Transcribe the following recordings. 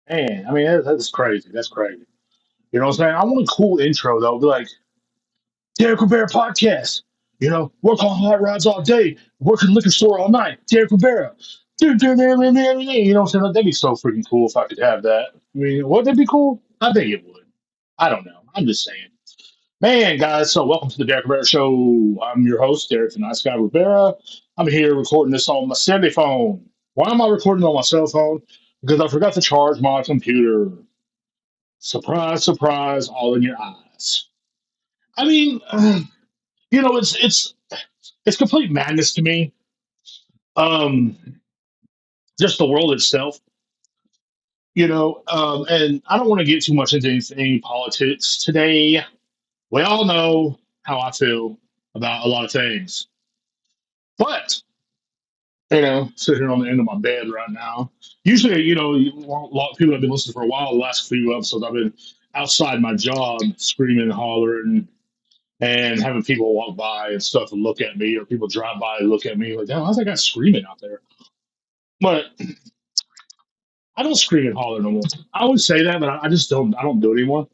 Man, I mean, that's crazy. That's crazy. You know what I'm saying? I want a cool intro, though. Be like, Derrek Ribera podcast. Work on hot rods all day, work in the liquor store all night. Derrek Ribera. You know what I'm saying? That'd be so freaking cool if I could have that. I mean, would that be cool? I think it would. I don't know. I'm just saying. Man, guys, so welcome to the Derek Rivera Show. I'm your host, Derek the Nice Guy Rivera. I'm here recording this on my celly phone. Why am I recording on my cell phone? Because I forgot to charge my computer. Surprise, surprise, all in your eyes. I mean, it's complete madness to me. Um, just the world itself, and I don't want to get too much into any politics today. We all know how I feel about a lot of things. But sitting here on the end of my bed right now. Usually, a lot of people have been listening for a while. The last few episodes, I've been outside my job, screaming and hollering, and having people walk by and stuff and look at me, or people drive by and look at me like, "Damn, how's that guy screaming out there?" But I don't scream and holler no more. I always say that, but I just don't. I don't do it anymore.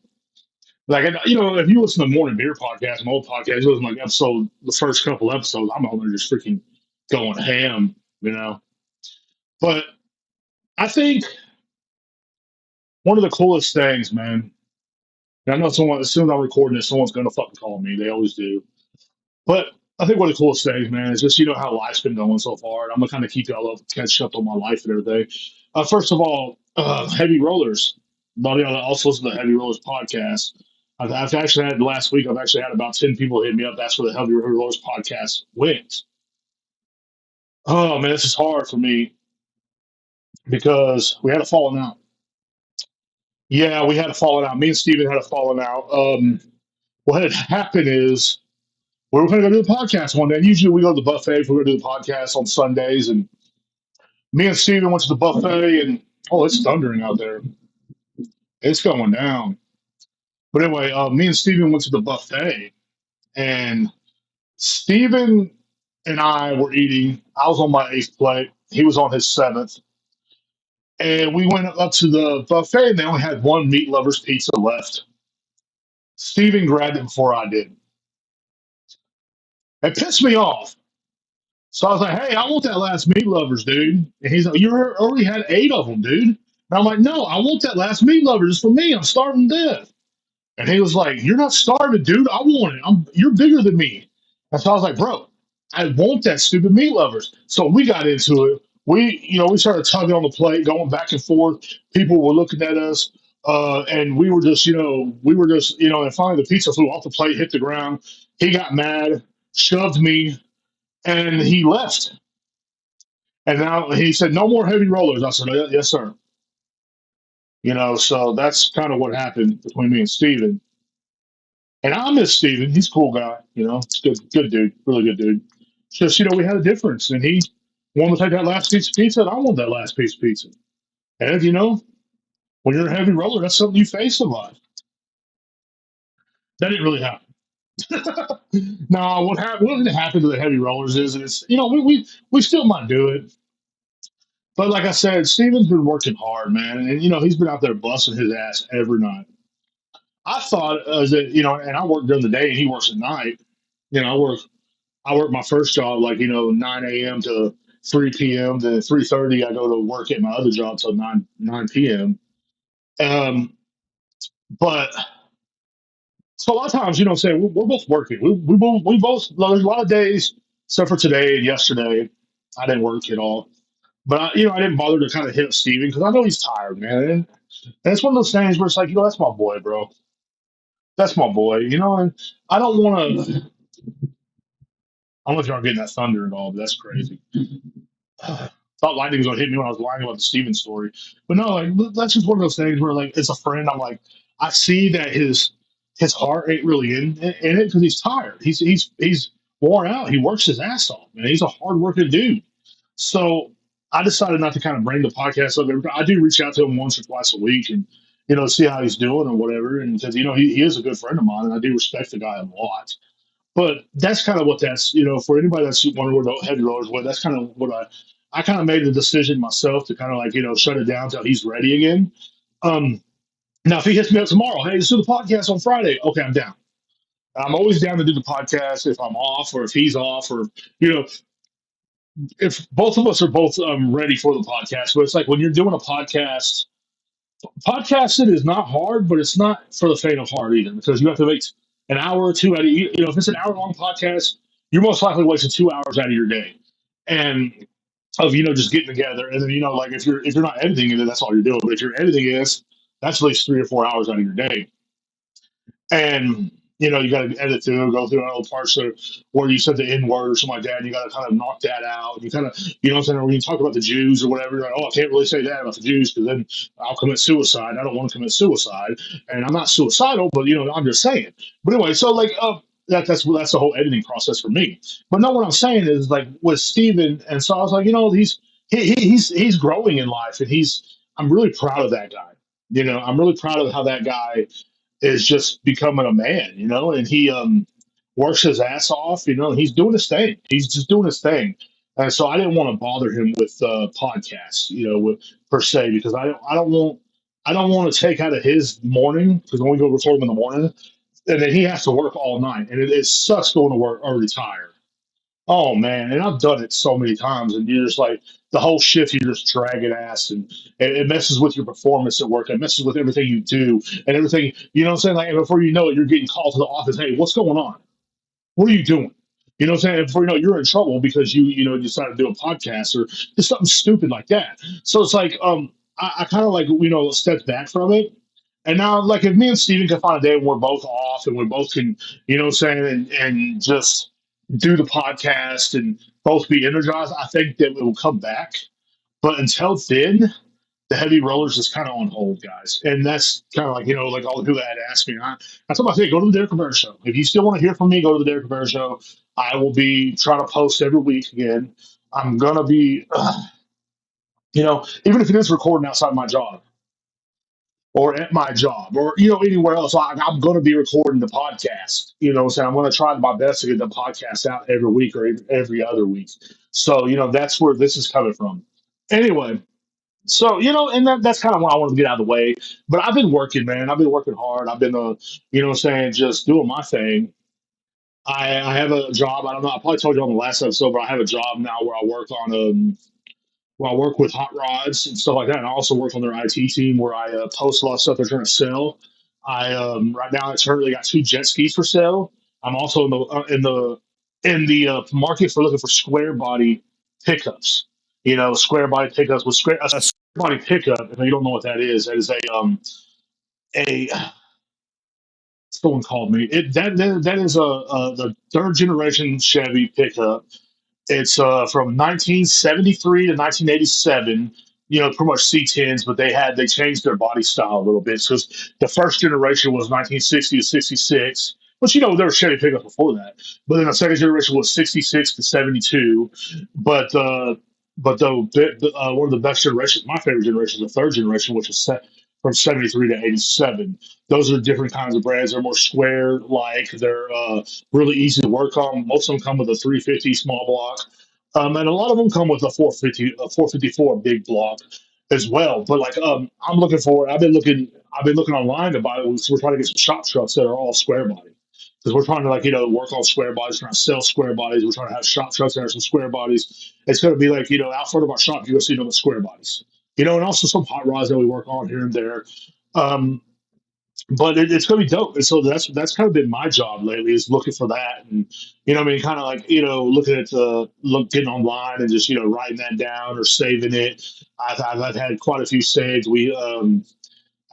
Like, if you listen to Morning Beer podcast, my old podcast, you listen to like episode, the first couple episodes, I'm over there just freaking going ham, you know. But I think one of the coolest things, man. And I know someone as soon as I'm recording this, someone's gonna fucking call me. They always do. But I think one of the coolest things, man, is just how life's been going so far. And I'm gonna kind of keep y'all up, catch up on my life and everything. First of all, heavy rollers. A lot of y'all also listen to the Heavy Rollers podcast. I've actually had last week. I've actually had about 10 people hit me up. That's where the Heavy Rollers podcast went. Oh man, this is hard for me because we had a falling out. Yeah, we had a falling out. Me and Steven had a falling out. What had happened is we were going to go do the podcast one day. And usually we go to the buffet if we're going to do the podcast on Sundays. And me and Steven went to the buffet, and oh, it's thundering out there. It's going down. But anyway, me and Steven went to the buffet, and Steven and I were eating. I was on my eighth plate. He was on his seventh. And we went up to the buffet, and they only had one meat lovers pizza left. Steven grabbed it before I did. It pissed me off. So I was like, "Hey, I want that last meat lovers, dude." And he's like, "You already had 8 of them, dude." And I'm like, "No, I want that last meat lovers. It's for me. I'm starving to death." And he was like, "You're not starving, dude. I want it. You're bigger than me." And so I was like, "Bro, I want that stupid meat lovers." So we got into it. We started tugging on the plate, going back and forth. People were looking at us. And and finally the pizza flew off the plate, hit the ground. He got mad, shoved me, and he left. And now he said, "No more heavy rollers." I said, "Yes, sir." So that's kind of what happened between me and Steven. And I miss Steven. He's a cool guy. Good dude, really good dude. It's just, we had a difference. And he wanted to take that last piece of pizza, and I want that last piece of pizza. And, when you're a heavy roller, that's something you face in life. That didn't really happen. No, what happened to the heavy rollers is it's we still might do it. But like I said, Steven's been working hard, man, and he's been out there busting his ass every night. I thought that and I work during the day and he works at night. I work my first job like 9 a.m. to 3 p.m. to 3:30. I go to work at my other job till nine p.m. Um, but so a lot of times, saying we're both working. We both there's a lot of days, except for today and yesterday, I didn't work at all. But I didn't bother to kind of hit up Steven because I know he's tired, man. And it's one of those things where it's like, that's my boy, bro. That's my boy, and I don't want to. I don't know if y'all getting that thunder and all, but that's crazy. Thought lightning was gonna hit me when I was lying about the Steven story, but no, like that's just one of those things where, like, as a friend, I'm like, I see that his heart ain't really in it because he's tired. He's worn out. He works his ass off, man. He's a hard working dude. So I decided not to kind of bring the podcast up. I do reach out to him once or twice a week and see how he's doing or whatever. And because he is a good friend of mine and I do respect the guy a lot. But that's kind of what that's for anybody that's wondering what the heavy rollers was. That's kind of what I kind of made the decision myself to kind of like shut it down until he's ready again. Um, Now, if he hits me up tomorrow, hey, let's do the podcast on Friday. Okay, I'm down. I'm always down to do the podcast if I'm off or if he's off or, you know, if both of us are both ready for the podcast. But it's like when you're doing a podcast, podcasting is not hard, but it's not for the faint of heart either because you have to make an hour or two out of if it's an hour long podcast, you're most likely wasting 2 hours out of your day. And of just getting together and then like if you're not editing it that's all you're doing but if you're editing it that's at least 3 or 4 hours out of your day and you got to edit through, go through all the parts that where you said the N word or something like that. And you got to kind of knock that out. And you kind of, what I'm saying, when you talk about the Jews or whatever, you're like, oh, I can't really say that about the Jews because then I'll commit suicide. I don't want to commit suicide, and I'm not suicidal, but I'm just saying. But anyway, so like, that's the whole editing process for me. But no, what I'm saying is like with Steven, and so I was like, he's growing in life, and I'm really proud of that guy. I'm really proud of how that guy is just becoming a man, and he works his ass off, and he's doing his thing. He's just doing his thing. And so I didn't want to bother him with podcasts, per se, because I don't want to take out of his morning because when we go record him in the morning, and then he has to work all night, and it sucks going to work already tired. Oh man, and I've done it so many times, and you're just like the whole shift, you're just dragging ass, and it messes with your performance at work. It messes with everything you do and everything. You know what I'm saying? Like, and before you know it, you're getting called to the office. Hey, what's going on? What are you doing? You know what I'm saying? And before you know it, you're in trouble because you decided to do a podcast or just something stupid like that. So it's like I kind of like stepped back from it. And now, like, if me and Steven can find a day when we're both off and we both can, what I'm saying, and just do the podcast and both be energized, I think that it will come back. But until then, the heavy rollers is kind of on hold, guys. And that's kind of like, like all the people that had asked me. That's what I say, go to the Derrek Ribera show. If you still want to hear from me, go to the Derrek Ribera show. I will be trying to post every week again. I'm going to be, even if it is recording outside my job or at my job or, anywhere else, I'm going to be recording the podcast. So I'm going to try my best to get the podcast out every week or every other week. So, that's where this is coming from. Anyway, so, and that's kind of what I wanted to get out of the way. But I've been working, man. I've been working hard. I've been, just doing my thing. I have a job. I don't know. I probably told you on the last episode, but I have a job now where I work on where I work with hot rods and stuff like that. And I also work on their IT team where I post a lot of stuff they're trying to sell. I right now I currently got two jet skis for sale. I'm also in the market for looking for square body pickups. Square body pickups with a square body pickup. If you don't know what that is a someone called me. That is the third generation Chevy pickup. It's from 1973 to 1987. Pretty much C10s, but they changed their body style a little bit because the first generation was 1960 to 66. But there were Chevy pickups before that. But then the second generation was 66 to 72. But one of the best generations, my favorite generation, is the third generation, which is set from 73 to 87. Those are different kinds of brands. They're more square like. They're really easy to work on. Most of them come with a 350 small block, and a lot of them come with a 454 big block as well. But like, I'm looking for. I've been looking online to buy. So we're trying to get some shop trucks that are all square body because we're trying to work on square bodies, trying to sell square bodies. We're trying to have shop trucks that are some square bodies. It's going to be like out front of our shop, you'll see the square bodies. And also some hot rods that we work on here and there. Um, but it's going to be dope. And so that's kind of been my job lately is looking for that. And, what I mean, kind of like, looking at getting online and just, writing that down or saving it. I've had quite a few saves.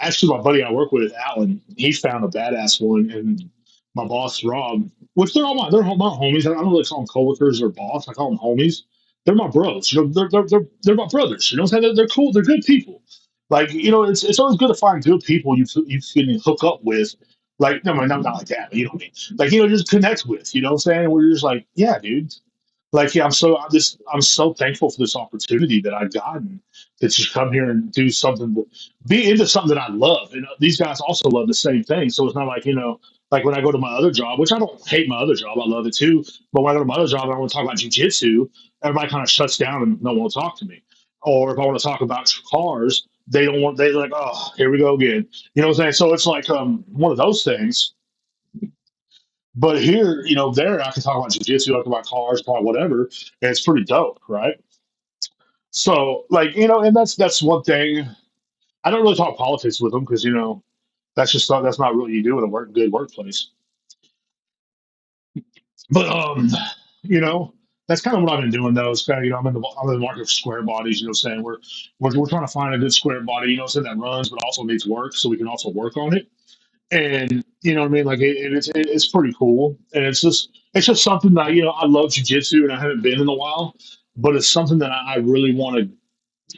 Actually, my buddy I work with, Alan, he found a badass one, and my boss, Rob, which they're my homies. I don't really call them coworkers or boss. I call them homies. They're my bros. They're my brothers. What I'm saying? They're cool. They're good people. Like it's always good to find good people you can hook up with. Like no, not like that. But you know what I mean? Like just connect with. You know what I'm saying? Where you're just like, yeah, dude. Like yeah, I'm so thankful for this opportunity that I've gotten to just come here and do something, be into something that I love. And these guys also love the same thing. So it's not like like when I go to my other job, which I don't hate my other job, I love it too. But when I go to my other job, and I want to talk about jujitsu. Everybody kind of shuts down and no one will talk to me. Or if I want to talk about cars, they don't want they like, oh, here we go again. You know what I'm saying? So it's like one of those things. But here, there I can talk about jujitsu, I can talk about cars, talk about whatever, and it's pretty dope, right? So like, and that's one thing. I don't really talk politics with them because that's just not, that's not really you do in a good workplace. But you know, that's kind of what I've been doing though. It's kind of I'm in the market for square bodies. You know, what I'm saying we're trying to find a good square body. Saying that runs but also needs work, so we can also work on it. And you know what I mean? Like it's pretty cool, and it's just something that I love jujitsu, and I haven't been in a while, but it's something that I really want to.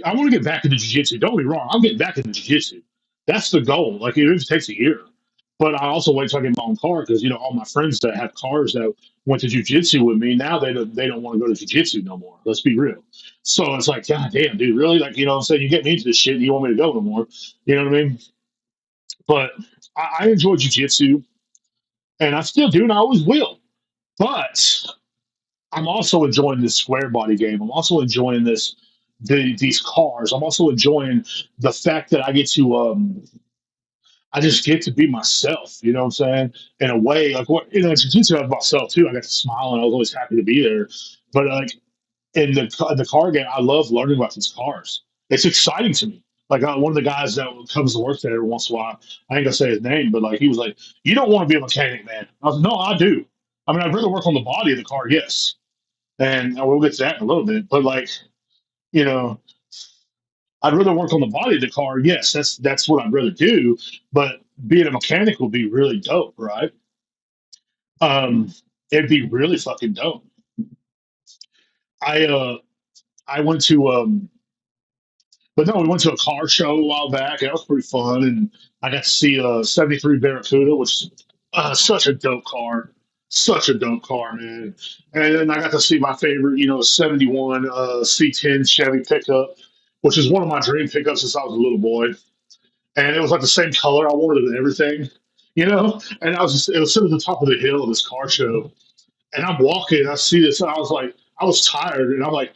I want to get back into jiu-jitsu. Don't be wrong. I'm getting back into jiu-jitsu. That's the goal. Like it even takes a year. But I also wait till I get my own car because all my friends that have cars that went to jiu-jitsu with me now they don't want to go to jiu-jitsu no more. Let's be real. So it's like, God damn, dude, really? Like, what I'm saying, you get me into this shit, and you want me to go no more. You know what I mean? But I enjoy jiu-jitsu and I still do and I always will. But I'm also enjoying this square body game. I'm also enjoying these cars. I'm also enjoying the fact that I just get to be myself. You know what I'm saying? In a way, like what jiu-jitsu I was myself too. I got to smile and I was always happy to be there. But like in the car game, I love learning about these cars. It's exciting to me. Like one of the guys that comes to work there every once in a while, I ain't gonna say his name, but like he was like, "You don't want to be a mechanic, man." I was like, "No, I do. I mean, I'd rather work on the body of the car, yes." And we'll get to that in a little bit. But like, you know, I'd rather work on the body of the car. Yes, that's what I'd rather do. But being a mechanic would be really dope, right? Um, it'd be really fucking dope. I uh I went to but no, we went to a car show a while back. That was pretty fun, and I got to see a '73 Barracuda, which is such a dope car, such a dope car, man. And then I got to see my favorite, '71 C10 Chevy pickup, which is one of my dream pickups since I was a little boy. And it was like the same color. I wanted it and everything, And it was sitting at the top of the hill of this car show, and I'm walking, and I see this, and I was like, I was tired, and I'm like,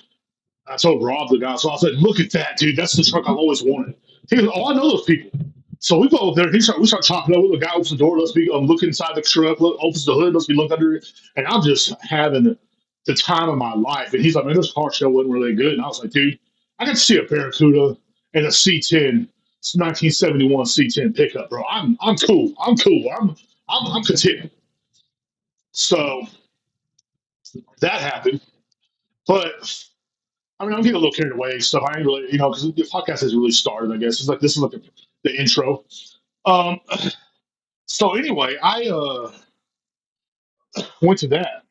I told Rob the guy, so I said, "Look at that, dude. That's the truck I've always wanted." He goes, "Oh, I know those people." So we go over there. We start talking over. The guy opens the door. Let's be look inside the truck. Opens the hood. Let's be look under it. And I'm just having the time of my life. And he's like, "Man, this car show wasn't really good." And I was like, "Dude, I got to see a Barracuda and a C10, it's 1971 C10 pickup, bro. I'm cool. I'm cool. I'm content." So that happened, but I mean, I'm getting a little carried away and stuff. I ain't really, because the podcast has really started. I guess it's like this is like the intro. Um, so anyway, I went to that,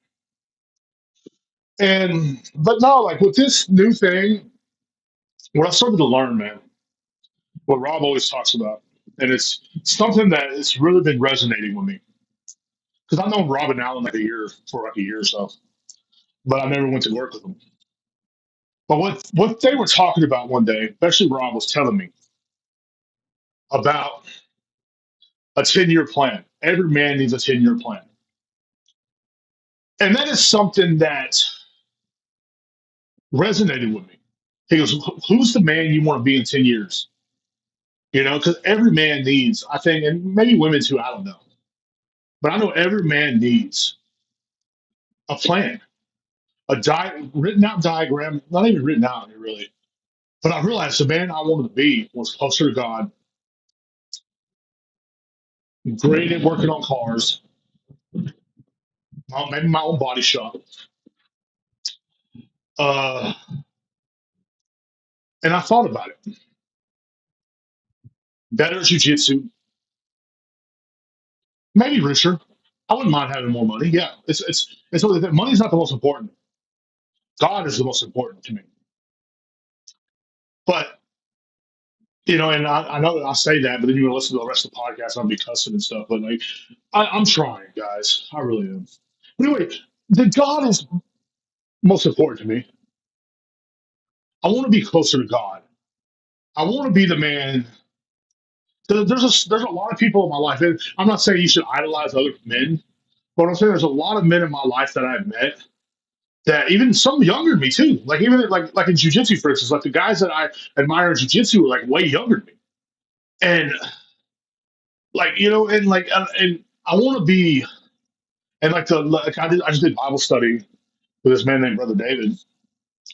and but no, like with this new thing, what I started to learn, man, what Rob always talks about, and it's something that it's really been resonating with me because I've known Rob and Allen like a year or so, but I never went to work with them. But what they were talking about one day, especially Rob was telling me about a 10-year plan. Every man needs a 10-year plan. And that is something that resonated with me. He goes, "Who's the man you want to be in 10 years?" Because every man needs, I think, and maybe women too, I don't know. But I know every man needs a plan, written out diagram, not even written out really. But I realized the man I wanted to be was closer to God, great at working on cars, maybe my own body shop. Uh, and I thought about it. Better jujitsu, maybe richer. I wouldn't mind having more money. Yeah, it's money's not the most important. God is the most important to me. But and I know that I say that, but then you're gonna listen to the rest of the podcast, I'll be cussing and stuff. But like, I'm trying, guys. I really am. But anyway, the God is most important to me. I want to be closer to God. I want to be the man. There's a lot of people in my life, and I'm not saying you should idolize other men, but I'm saying there's a lot of men in my life that I've met that even some younger than me too. Like even like in jujitsu, for instance, like the guys that I admire in jujitsu are like way younger than me, and like and and I want to be and like I just did Bible study with this man named Brother David,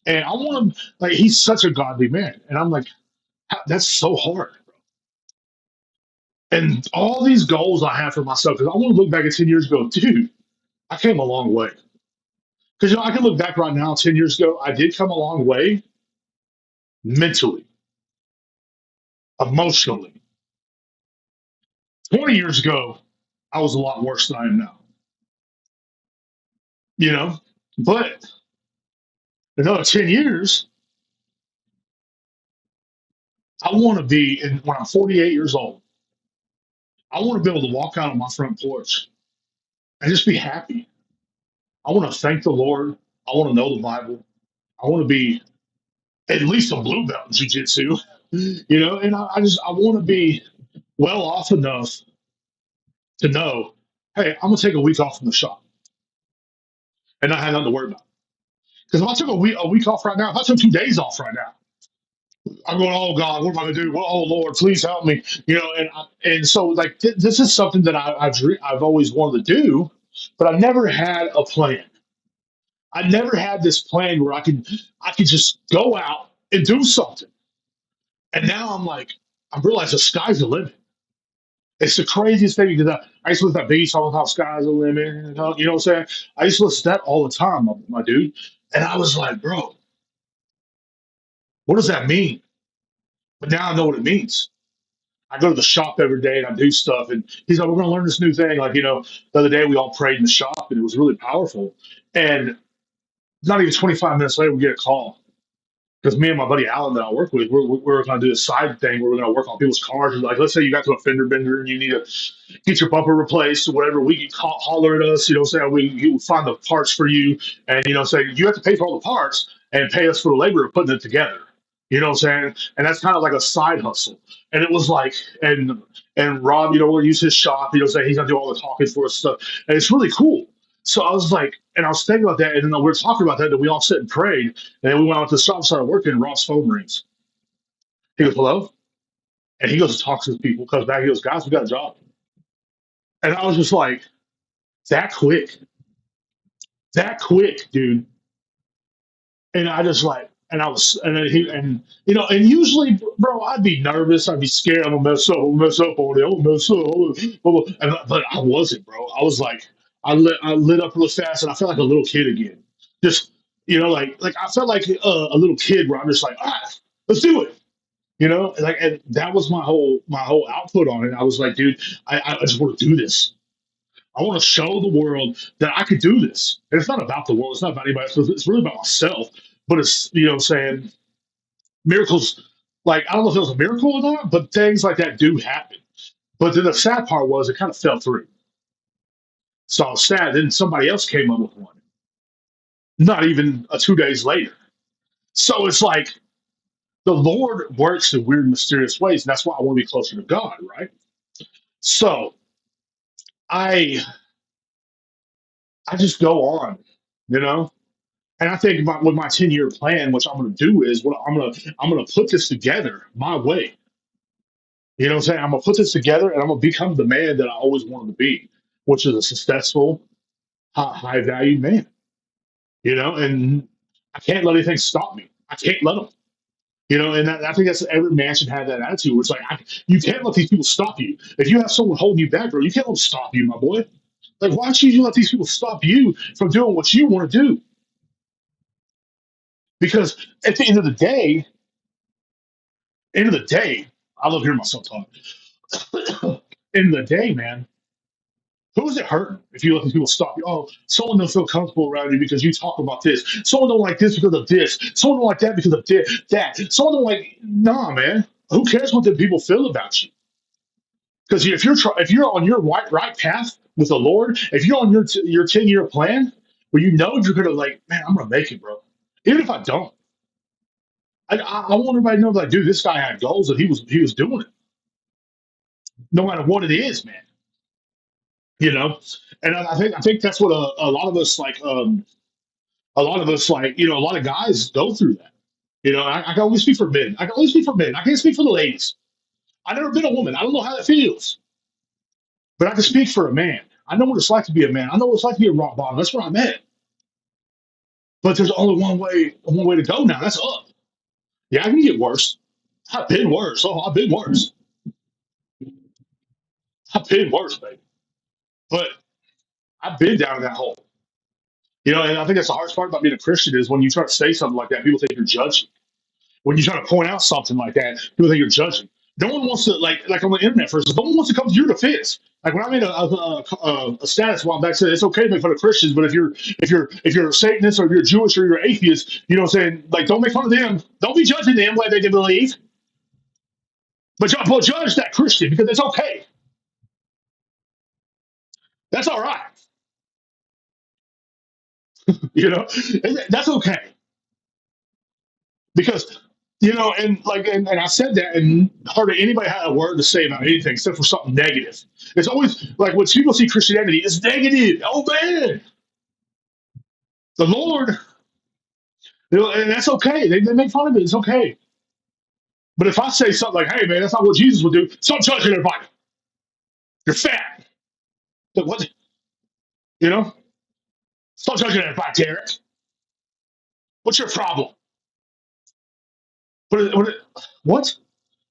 and I want him like he's such a godly man, and I'm like that's so hard. And all these goals I have for myself, because I want to look back at 10 years ago, dude, I came a long way. Because I can look back right now, 10 years ago, I did come a long way mentally, emotionally. 20 years ago, I was a lot worse than I am now, you know? But another 10 years, I want to be, when I'm 48 years old, I want to be able to walk out on my front porch and just be happy. I want to thank the Lord. I want to know the Bible. I want to be at least a blue belt in jiu-jitsu, and I want to be well off enough to know, hey, I'm gonna take a week off from the shop and not have nothing to worry about. Because if I took a week off right now, if I took 2 days off right now, I'm going, oh God, what am I gonna do? Well, oh Lord, please help me. And so like this is something that I've always wanted to do, but I never had a plan. I never had this plan where I could just go out and do something. And now I'm like, I realize the sky's the limit. It's the craziest thing because I used to listen to that Biggie song, "How Sky's the Limit." You know what I'm saying? I used to listen to that all the time, my dude. And I was like, bro, what does that mean? But now I know what it means. I go to the shop every day and I do stuff. And he's like, we're going to learn this new thing. Like, the other day we all prayed in the shop and it was really powerful. And not even 25 minutes later, we get a call because me and my buddy Alan that I work with, we're going to do a side thing where we're going to work on people's cars. And like, let's say you got to a fender bender and you need to get your bumper replaced or whatever. We can holler at us, saying we find the parts for you, and say you have to pay for all the parts and pay us for the labor of putting it together. You know what I'm saying? And that's kind of like a side hustle. And it was like, and Rob, we'll use his shop. Say he's gonna do all the talking for us stuff, and it's really cool. So I was like, and I was thinking about that, and then we were talking about that, and we all sit and prayed, and then we went out to the shop, and started working, and Rob's phone rings. He goes, hello? And he goes to talk to the people, comes back, he goes, guys, we got a job. And I was just like, that quick, dude. And I just like, and I was, and then and usually, bro, I'd be nervous, I'd be scared, I'm gonna mess up on it, I'm gonna mess up, blah, blah. But I wasn't, bro. I was like, I lit up real fast, and I felt like a little kid again. Just, like I felt like a little kid where I'm just like, let's do it. And that was my whole output on it. I was like, dude, I just want to do this. I want to show the world that I could do this. And it's not about the world. It's not about anybody else. It's really about myself. But it's, what I'm saying, miracles, like, I don't know if it was a miracle or not, but things like that do happen. But then the sad part was it kind of fell through. So I was sad. Then somebody else came up with one, not even 2 days later. So it's like the Lord works in weird, mysterious ways. And that's why I want to be closer to God, right? So I I just go on, you know? And I think about with my 10-year plan, what I'm going to do is I'm going to put this together my way. You know what I'm saying? I'm going to put this together and I'm going to become the man that I always wanted to be, which is a successful, high value man. And I can't let anything stop me. I can't let them. And I think that's every man should have that attitude. Where it's like you can't let these people stop you. If you have someone holding you back, bro, you can't let them stop you, my boy. Like, why should you let these people stop you from doing what you want to do? Because at the end of the day, I love hearing myself talk. End of the day, man, who's it hurting if you let these people stop you? Oh, someone don't feel comfortable around you because you talk about this. Someone don't like this because of this. Someone don't like that because of that. Someone don't like. Nah, man. Who cares what the people feel about you? Because if you're on your right path with the Lord, if you're on your 10-year plan, where you're gonna like, man, I'm gonna make it, bro. Even if I don't, I want everybody to know that, dude, this guy had goals and he was doing it, no matter what it is, man. You know, and I think that's what a lot of us like. A lot of us, like, a lot of guys go through that. I can only speak for men. I can only speak for men. I can't speak for the ladies. I've never been a woman. I don't know how that feels, but I can speak for a man. I know what it's like to be a man. I know what it's like to be a rock bottom. That's where I'm at. But there's only one way to go now. That's up. Yeah, I can get worse. I've been worse. Oh, I've been worse. I've been worse, baby. But I've been down in that hole. And I think that's the hardest part about being a Christian is when you try to say something like that, people think you're judging. When you try to point out something like that, people think you're judging. No one wants to like on the internet, for instance. No one wants to come to your defense. Like when I made a status a while back, said it's okay to make fun of Christians, but if you're a Satanist or if you're Jewish or you're atheist, saying like don't make fun of them, don't be judging them like they believe, but judge that Christian because it's okay. That's all right. That's okay because and I said that and hardly anybody had a word to say about anything except for something negative. It's always like when people see Christianity, it's negative. Oh man, the Lord, and that's okay. They make fun of it. It's okay. But if I say something like, "Hey man, that's not what Jesus would do," stop judging everybody. You're fat. But what? You know? Stop judging everybody, Derek. What's your problem? What?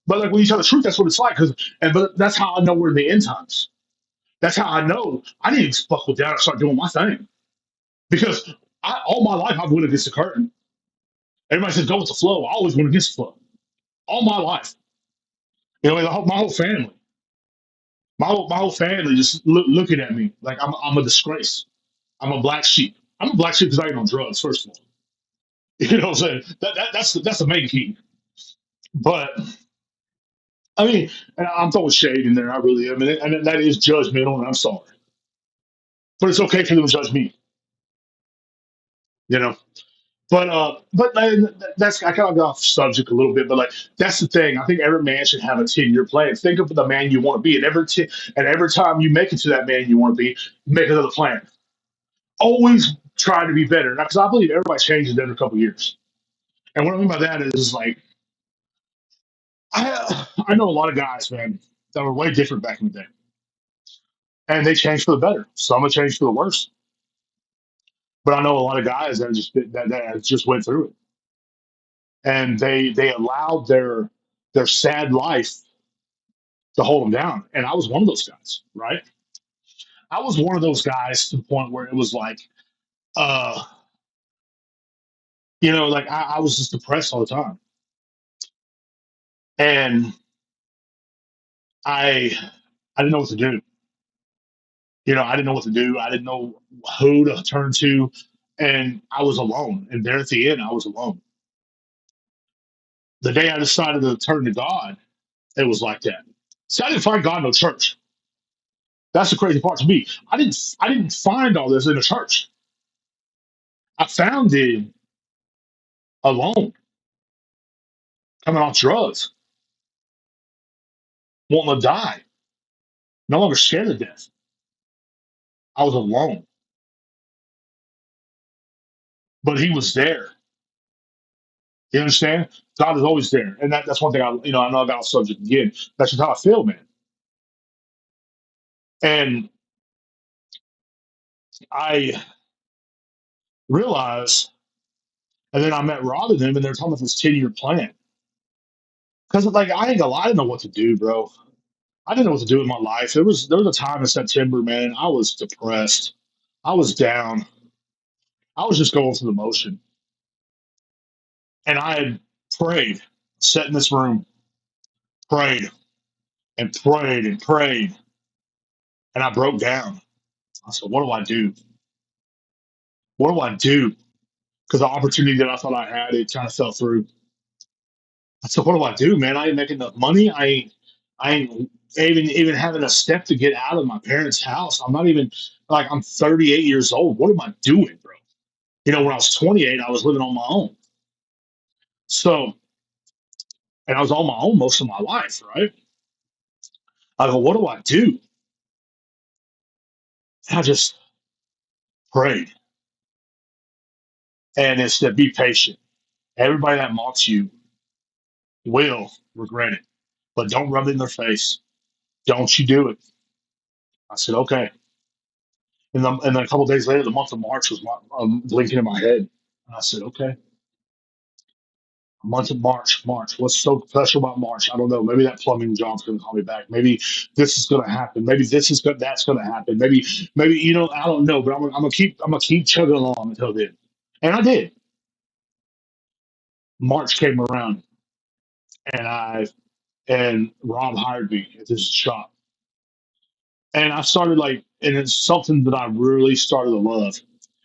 But like when you tell the truth, that's what it's like. But that's how I know we're in the end times. That's how I know I need to buckle down and start doing my thing. Because all my life I've went against the curtain. Everybody says go with the flow. I always went against the flow. All my life. My whole family. My whole family just looking at me like I'm a disgrace. I'm a black sheep. I'm a black sheep because I ain't on drugs, first of all. You know what I'm saying? That's the main key. But I mean, and I'm throwing shade in there. I really am, and that is judgmental, and I'm sorry. But it's okay for them to judge me. You know. But that's I kind of got off subject a little bit, but like that's the thing. I think every man should have a 10-year plan. Think of the man you want to be, and every time you make it to that man you want to be, make another plan. Always try to be better. Because I believe everybody changes every couple of years. And what I mean by that is like I know a lot of guys, man, that were way different back in the day, and they changed for the better. Some have changed for the worse. But I know a lot of guys that just went through it, and they allowed their sad life to hold them down. And I was one of those guys, right? I was one of those guys to the point where it was like, uh, like I was just depressed all the time, and I I didn't know what to do. I didn't know what to do. I didn't know who to turn to, and I was alone. And there at the end, I was alone. The day I decided to turn to God, it was like that. See, I didn't find God in no church. That's the crazy part to me. I didn't find all this in a church. I found it alone, coming off drugs, wanting to die, no longer scared of death. I was alone, but He was there. You understand? God is always there, and that's one thing I know I got off subject again. That's just how I feel, man. And I realized, and then I met Rob and them, and they're talking about this 10-year plan. Because like I ain't gonna lie, I didn't know what to do, bro. I didn't know what to do with my life. There was a time in September, man. I was depressed. I was down. I was just going through the motion, and I had prayed, sat in this room, prayed and prayed and prayed, and I broke down. I said, "What do I do? What do I do?" Because the opportunity that I thought I had, it kind of fell through. I said, "What do I do, man? I ain't making enough money. I ain't even having a step to get out of my parents' house. I'm not even like I'm 38 years old. What am I doing, bro?" When I was 28, I was living on my own. So, and I was on my own most of my life, right? I go, what do I do? And I just prayed. And it's to be patient. Everybody that mocks you will regret it, but don't rub it in their face. Don't you do it. I said, okay. And then a couple of days later, the month of March was blinking in my head. And I said, okay, month of March, March. What's so special about March? I don't know. Maybe that plumbing job's going to call me back. Maybe this is going to happen. Maybe that's going to happen. Maybe I don't know. But I'm gonna keep chugging along until then. And I did. March came around, and Rob hired me at this shop, and I started and it's something that I really started to love.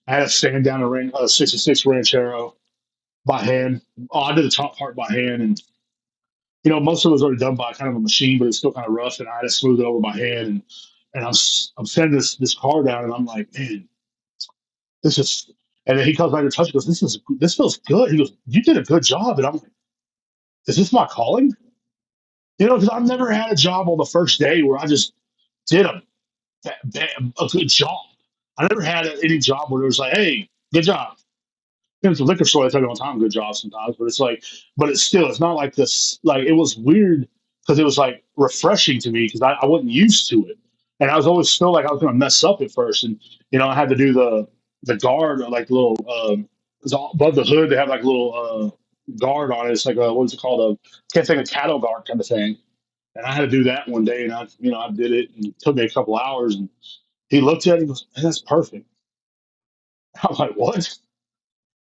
I had a stand down a 66 Ranchero by hand. Oh, I did the top part by hand, and most of it was already done by kind of a machine, but it's still kind of rough, and I had to smooth it over by hand. And I'm sending this car down, and I'm like, man, this is. And then he comes back to touch. He goes, this feels good. He goes, you did a good job, and I'm like, is this my calling? Because I've never had a job on the first day where I just did a good job. I never had any job where it was like, hey, good job. It's a liquor store. They tell you all the time, good job sometimes, but it's not like this. Like it was weird because it was like refreshing to me because I wasn't used to it, and I was always feel like I was going to mess up at first, and I had to do the guard like little 'cause above the hood they have like a little guard on it. It's like what is it called? Can't think of cattle guard kind of thing, and I had to do that one day, and I did it, and it took me a couple hours, and he looked at it and goes, "Man, that's perfect." I'm like, what?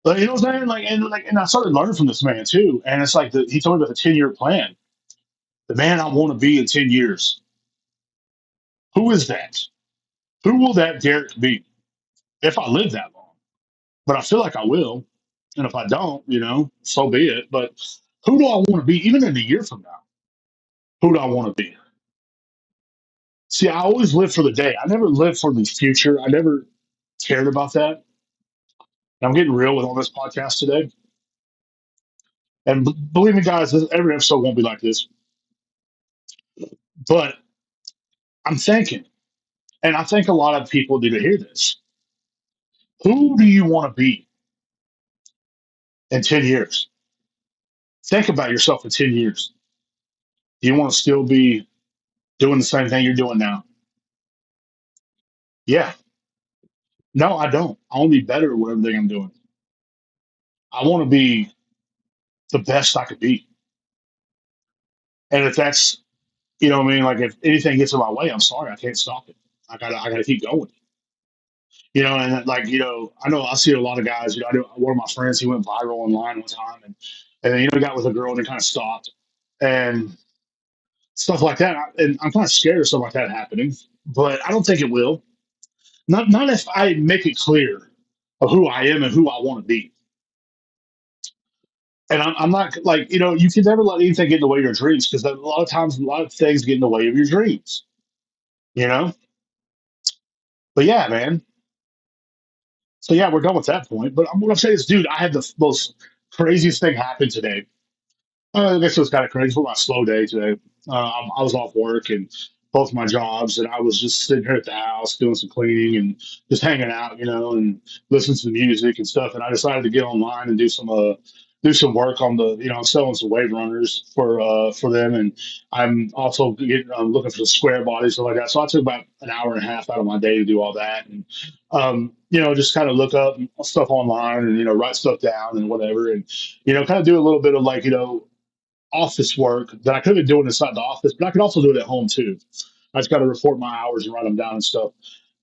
But you know what I'm saying? And I started learning from this man too. And it's like he told me about the 10-year plan. The man I want to be in 10 years. Who is that? Who will that Derek be if I live that long? But I feel like I will. And if I don't, so be it. But who do I want to be even in a year from now? Who do I want to be? See, I always live for the day. I never lived for the future. I never cared about that. And I'm getting real with on this podcast today. And believe me, guys, every episode won't be like this. But I'm thinking, and I think a lot of people need to hear this. Who do you want to be in 10 years? Think about yourself in 10 years. Do you want to still be doing the same thing you're doing now? Yeah. No, I don't. I want to be better at whatever I'm doing. I want to be the best I could be. And if that's, what I mean? Like if anything gets in my way, I'm sorry. I can't stop it. I gotta keep going. And I know I see a lot of guys, I know one of my friends, he went viral online one time and then, he got with a girl and he kind of stopped. And stuff like that. And I'm kind of scared of stuff like that happening, but I don't think it will. Not if I make it clear of who I am and who I want to be. And I'm not like you can never let anything get in the way of your dreams because a lot of times a lot of things get in the way of your dreams. You know. But yeah, man. So yeah, we're done with that point. But what I'm saying is, dude, I had the most craziest thing happen today. I guess it was kind of crazy. It was my slow day today. I was off work and both my jobs, and I was just sitting here at the house doing some cleaning and just hanging out, and listening to the music and stuff. And I decided to get online and do some work on I'm selling some wave runners for them, and I'm also looking for the square bodies stuff like that. So I took about an hour and a half out of my day to do all that, and just kind of look up stuff online and write stuff down and whatever, and kind of do a little bit of office work that I could have been doing inside the office, but I could also do it at home too. I just got to report my hours and write them down and stuff.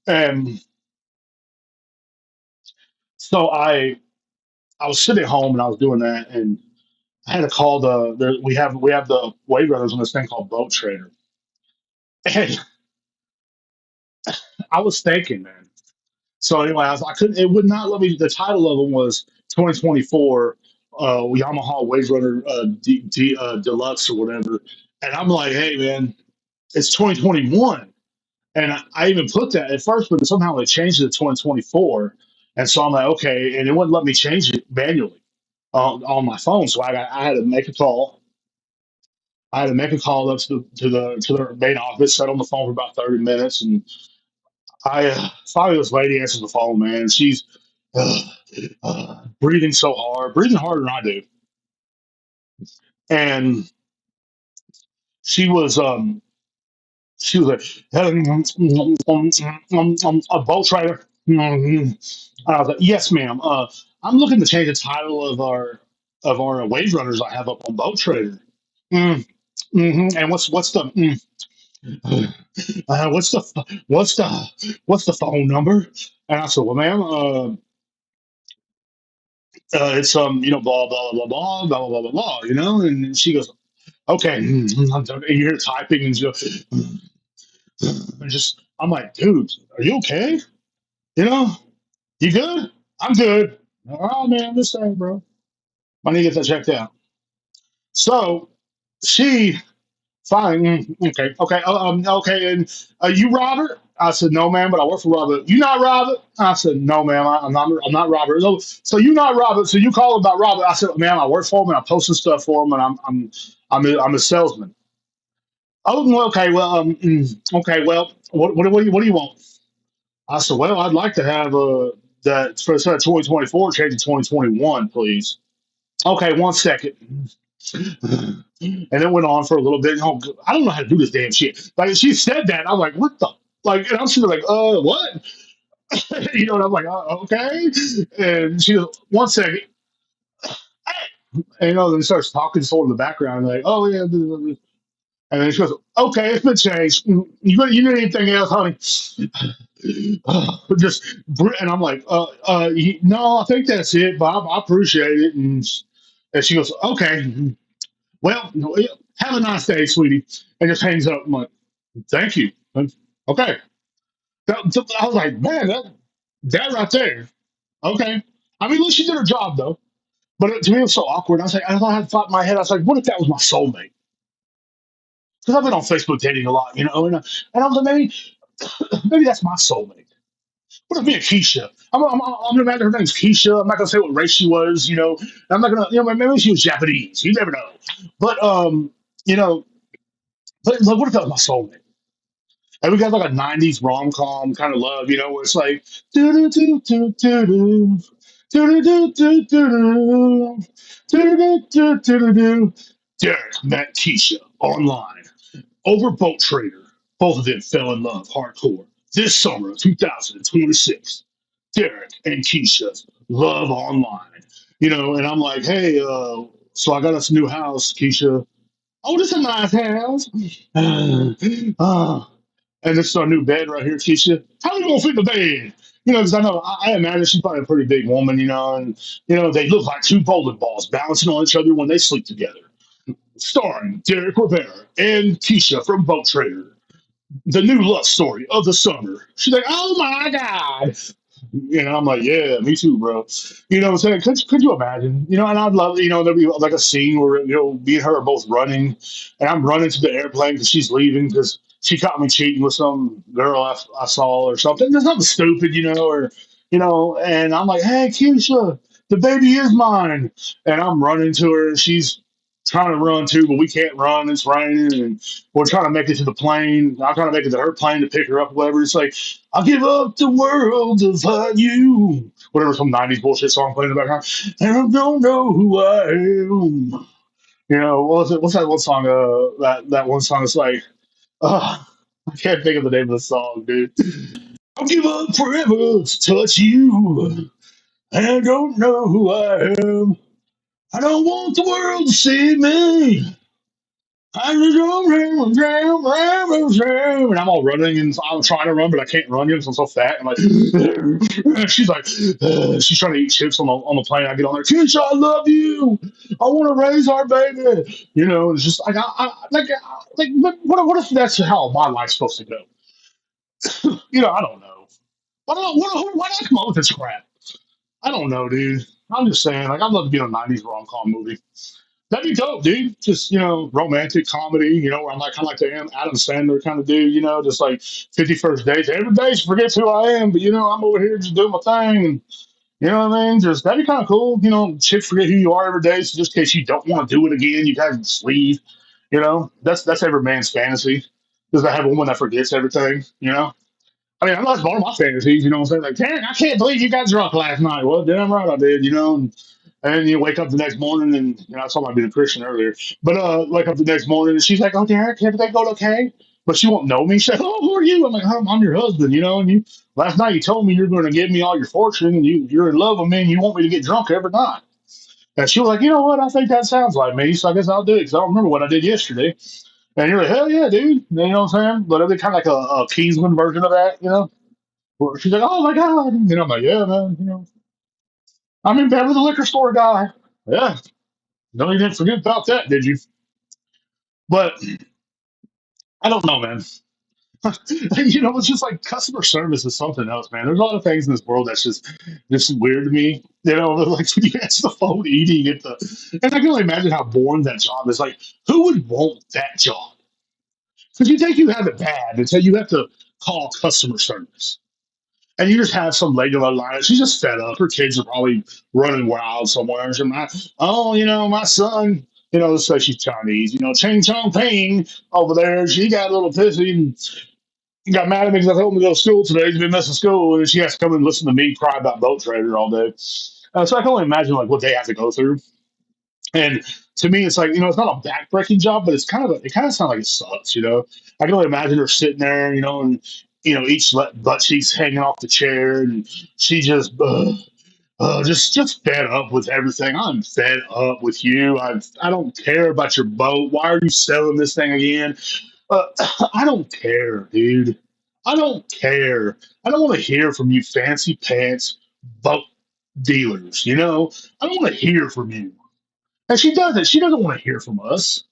And so I was sitting at home and I was doing that, and I had to call we have the wave runners on this thing called Boat Trader, and I was thinking, man. So anyway, I couldn't. It would not let me. The title of them was 2024 Yamaha Wave Runner Deluxe or whatever, and I'm like, hey man, it's 2021. And I even put that at first, but somehow they changed it to 2024. And so I'm like, okay. And it wouldn't let me change it manually on my phone. So I had to make a call. I had to make a call up to the main office, sat on the phone for about 30 minutes. And I finally, this lady answers the phone, man. breathing so hard, breathing harder than I do. And she was um she was like a boat trader. And I was like, yes, ma'am. I'm looking to change the title of our wage runners I have up on Boat Trader. Mm, And what's the what's the what's the phone number? And I said, well, ma'am, it's blah blah blah blah blah blah blah blah, you know. And she goes, okay, and you're typing and just, and just I'm like, dude, are you okay? You know, you good? I'm good. All right, man, I'm just saying, bro. I need to get that checked out. So she fine. Okay. Okay. Okay. And you Robert? I said, no, ma'am, but I work for Robert. You not Robert? I said, no, ma'am, I'm not. I'm not Robert. So you not Robert? So you call about Robert? I said, ma'am, I work for him and I'm posting stuff for him and I'm a salesman. Oh, well, okay. Well, okay. Well, what do you want? I said, well, I'd like to have that for instead of 2024, change to 2021, please. Okay, 1 second. And it went on for a little bit. Oh, I don't know how to do this damn shit. Like she said that, I'm like, what the? Like, and I'm sitting there like, what? And I'm like, okay. And she goes, 1 second. And then starts talking sort of in the background, like, oh yeah. And then she goes, okay, it's been changed. You need anything else, honey? And I'm like, no, I think that's it, Bob. I appreciate it. And she goes, okay, well, have a nice day, sweetie. And just hangs up. I'm like, thank you. Okay. I was like, man, that right there. Okay. I mean, at least she did her job, though. But to me, it was so awkward. I was like, I had thought in my head, I was like, what if that was my soulmate? Because I've been on Facebook dating a lot, and I was like, maybe that's my soulmate. What if me and Keisha? I'm gonna imagine her name's Keisha. I'm not gonna say what race she was, I'm not gonna, maybe she was Japanese. You never know. But you know, but like, what if that was my soulmate? And we got like a '90s rom com kind of love, where it's like do do do do do do do do do do do do do do do. Derek met Keisha online over Boat Trader. Both of them fell in love hardcore this summer of 2026. Derek and Keisha's love online, and I'm like, hey, so I got us a new house, Keisha. Oh, this is a nice house. Uh, and this is our new bed right here, Keisha. How are we gonna fit in the bed? Because I know I imagine she's probably a pretty big woman, and they look like two bowling balls bouncing on each other when they sleep together. Starring Derek Ribera and Keisha from Boat Trader, the new love story of the summer. She's like, oh my god. I'm like, yeah, me too, bro. What I'm saying? Could you imagine? And I'd love, there'd be like a scene where, me and her are both running, and I'm running to the airplane because she's leaving because she caught me cheating with some girl I saw or something. There's something stupid, and I'm like, hey, Keisha, the baby is mine. And I'm running to her, and she's trying to run too, but we can't run. It's raining, and we're trying to make it to the plane. I'm trying to make it to her plane to pick her up, whatever. It's like, I'll give up the world to find you. Whatever, some '90s bullshit song playing in the background. And I don't know who I am. What was it? What's that one song? That one song is like, I can't think of the name of the song, dude. I'll give up forever to touch you. And I don't know who I am. I don't want the world to see me. I just don't and I'm all running and I'm trying to run, but I can't run because I'm so fat. I'm like, she's like, she's trying to eat chips on the plane. I get on there, Keisha, I love you. I want to raise our baby. It's just like, what if that's how my life's supposed to go? I don't know. Why did I come up with this crap? I don't know, dude. I'm just saying, like, I'd love to be in a '90s rom com movie. That'd be dope, dude. Just romantic comedy. Where I'm like kind of like the Adam Sandler kind of dude. Just like 51st dates. Every day she forgets who I am, but I'm over here just doing my thing, and you know what I mean. Just that'd be kind of cool. Chicks forget who you are every day, so just in case you don't want to do it again, you guys just leave. That's every man's fantasy. Is to have a woman that forgets everything. I mean, that's one of my fantasies, you know what I'm saying? Like, dang, I can't believe you got drunk last night. Well, damn right I did, you know. And you wake up the next morning, and I saw my being a Christian earlier, but wake up the next morning, and she's like, "Oh, Derek, everything going okay?" But she won't know me. She's like, "Oh, who are you?" I'm like, I'm your husband, you know. And you last night you told me you're going to give me all your fortune, and you're in love with me, and you want me to get drunk every night. And she was like, "You know what? I think that sounds like me, so I guess I'll do it because I don't remember what I did yesterday." And you're like, "Hell yeah, dude!" You know what I'm saying? But it'd be kind of like a Kingsman version of that, you know. Where she's like, "Oh my god," you know. I'm like, "Yeah, man, you know, I'm in bed with a liquor store guy." Yeah, no, you didn't forget about that, did you? But I don't know, man. You know, it's just like customer service is something else, man. There's a lot of things in this world that's just weird to me. You know, like when you answer the phone eating at the, and I can only imagine how boring that job is. Like, who would want that job? Because you think you have it bad until you have to call customer service. And you just have some lady on the line. She's just fed up. Her kids are probably running wild somewhere. And she's like, "Oh, you know, my son, you know, let's say she's Chinese, you know, Ching Chong Ping over there. She got a little pissy and got mad at me because I told him to go to school today. He's been missing school. And she has to come and listen to me cry about boat trader all day." So I can only imagine like what they have to go through. And to me, it's like, you know, it's not a backbreaking job, but it's kind of it kind of sounds like it sucks, you know. I can only imagine her sitting there, you know, and each butt cheeks hanging off the chair, and she just fed up with everything. I'm fed up with you. I don't care about your boat. Why are you selling this thing again? Uh, I don't care, dude. I don't care. I don't want to hear from you, fancy pants boat dealers. You know, I don't want to hear from you. And she doesn't. She doesn't want to hear from us.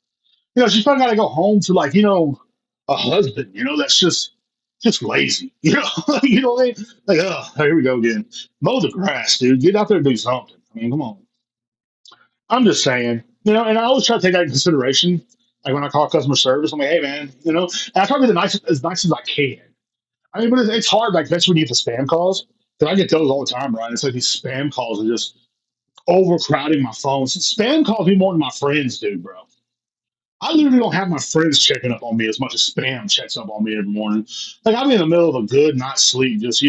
You know, she's probably got to go home to like, a husband. You know, that's just lazy. You know, you know what I mean? Like, oh, here we go again. Mow the grass, dude. Get out there and do something. I mean, come on. I'm just saying. You know, and I always try to take that into consideration. Like when I call customer service, I'm like, "Hey, man, you know," and I try to be the nice as I can. I mean, but it's hard. Like that's when you get the spam calls. Because I get those all the time, right? It's like these spam calls are just overcrowding my phone. So spam calls me more than my friends do, bro. I literally don't have my friends checking up on me as much as spam checks up on me every morning. Like I'm in the middle of a good night's sleep, just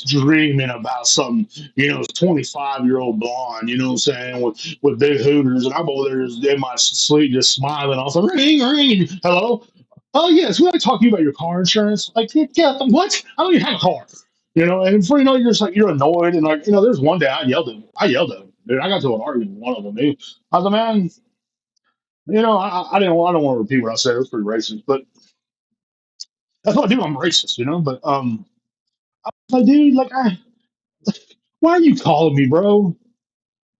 dreaming about some, 25-year-old blonde, you know what I'm saying, with big hooters, and I'm over there just in my sleep just smiling. Also, ring, ring, hello. Oh yes, we want to talk to you about your car insurance. Like, yeah, what? I don't even have a car. You know, and before you know, you're just like you're annoyed, and like there's one day I yelled at him. Dude, I got to an argument with one of them. Dude. I was like, man, I didn't. I don't want to repeat what I said. It was pretty racist, but that's what I do. I'm racist, you know. But like, dude, like, why are you calling me, bro?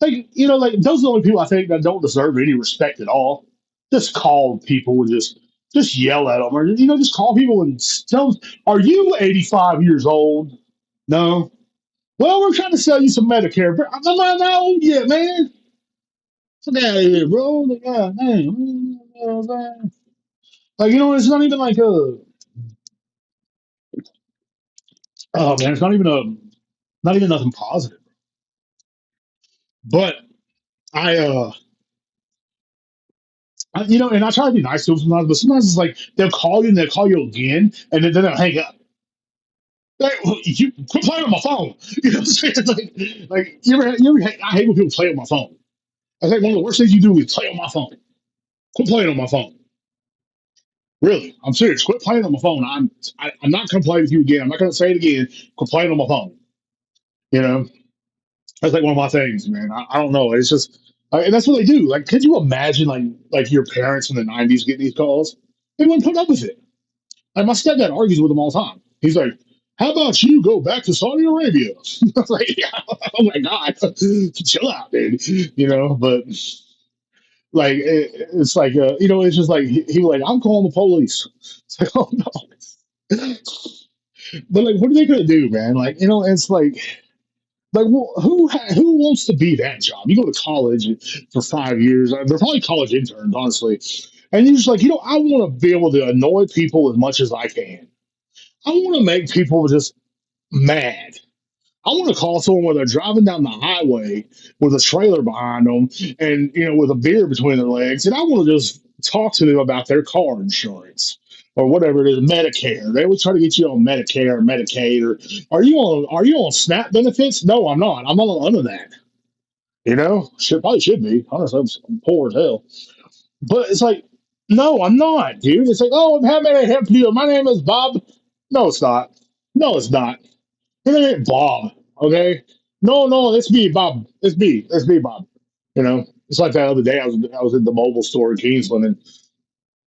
Like, like those are the only people I think that don't deserve any respect at all. Just call people and just yell at them, or just call people and tell them, "Are you 85 years old?" No. Well, we're trying to sell you some Medicare. But I'm not that old yet, man. Get out of here, bro. Like, God, damn. Like, it's not even like oh man, it's not even nothing positive. But I, and I try to be nice to them sometimes, but sometimes it's like they'll call you and they'll call you again, and then they'll hang up. Like, you quit playing on my phone. You know what I'm saying? Like I hate when people play on my phone. I think one of the worst things you do is play on my phone. Quit playing on my phone. Really, I'm serious. Quit playing on my phone. I'm not gonna play with you again. I'm not gonna say it again. Quit playing on my phone. You know, that's like one of my things, man. I don't know. It's just, and that's what they do. Like, could you imagine, like your parents in the '90s getting these calls? They wouldn't put up with it. Like my stepdad argues with them all the time. He's like, "How about you go back to Saudi Arabia?" I was like, yeah, "Oh my god, chill out, dude." But like it's like it's just like he was like, "I'm calling the police." It's like, oh no. But like, what are they gonna do, man? Like, it's like, well, who wants to be that job? You go to college for 5 years. They're probably college interns, honestly. And you're just like, I want to be able to annoy people as much as I can. I want to make people just mad. I want to call someone when they're driving down the highway with a trailer behind them and, with a beer between their legs. And I want to just talk to them about their car insurance. or whatever it is, Medicare. They always try to get you on Medicare or Medicaid, or are you on SNAP benefits? No, I'm not. I'm not on none of that. Should probably should be. Honestly, I'm poor as hell. But it's like, no, I'm not, dude. It's like, oh, how may I help you? My name is Bob. No, it's not. No, it's not. His name ain't Bob. Okay. No, no, it's me, Bob. It's me, Bob. It's like that other day. I was in the mobile store in Kingsland, and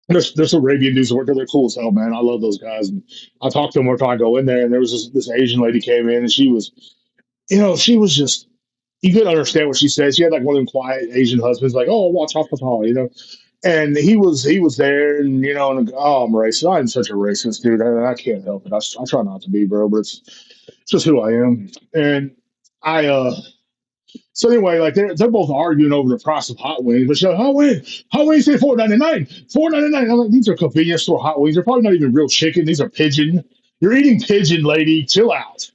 there's some Arabian dudes that work there. They're cool as hell, man. I love those guys. And I talked to them one time I go in there, and there was this Asian lady came in, and she was just, you couldn't understand what she said. She had like one of them quiet Asian husbands, like, oh, watch off the hall. And he was there, and oh, I'm racist. I'm such a racist dude. I can't help it. I try not to be, bro, but it's just who I am. And I so anyway, like they're both arguing over the price of hot wings. But hot wings say $4.99, $4.99. I'm like, these are convenience store hot wings. They're probably not even real chicken. These are pigeon. You're eating pigeon, lady. Chill out.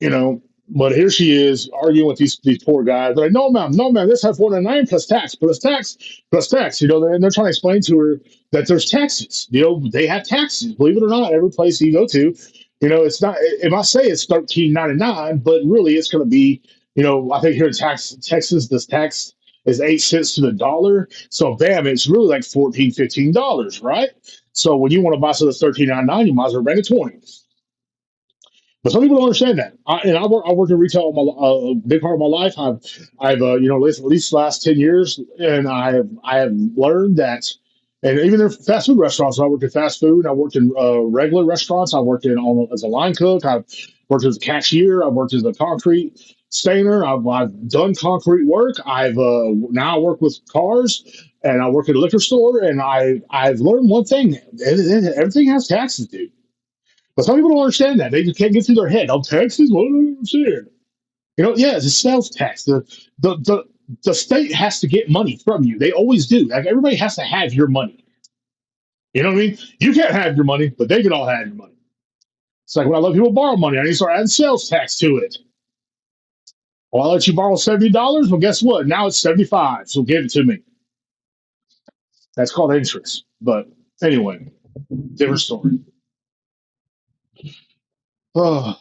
you know. But here she is arguing with these poor guys. They're like, no, ma'am, this has 409 plus tax, plus tax, plus tax. And they're trying to explain to her that there's taxes. They have taxes. Believe it or not, every place you go to, it's not. It might say it's 13.99, but really it's going to be, I think here in Texas, this tax is 8 cents to the dollar. So bam, it's really like 14, $15, right? So when you want to buy something that's 13.99, you might as well bring it 20. But some people don't understand that. I worked in retail a big part of my life. At least the last 10 years, and I have learned that. And even in fast food restaurants, I worked in fast food. I worked in regular restaurants. I worked as a line cook. I've worked as a cashier. I've worked as a concrete stainer. I've done concrete work. Now I work with cars, and I work at a liquor store. And I've learned one thing: everything has taxes, dude. But some people don't understand that. They just can't get through their head. Oh, taxes? What am I saying? Yeah, it's a sales tax. The state has to get money from you. They always do. Like everybody has to have your money. You know what I mean? You can't have your money, but they can all have your money. It's like when I let people borrow money, I need to start adding sales tax to it. Well, I let you borrow $70. Well, guess what? Now it's 75. So give it to me. That's called interest. But anyway, different story. Oh,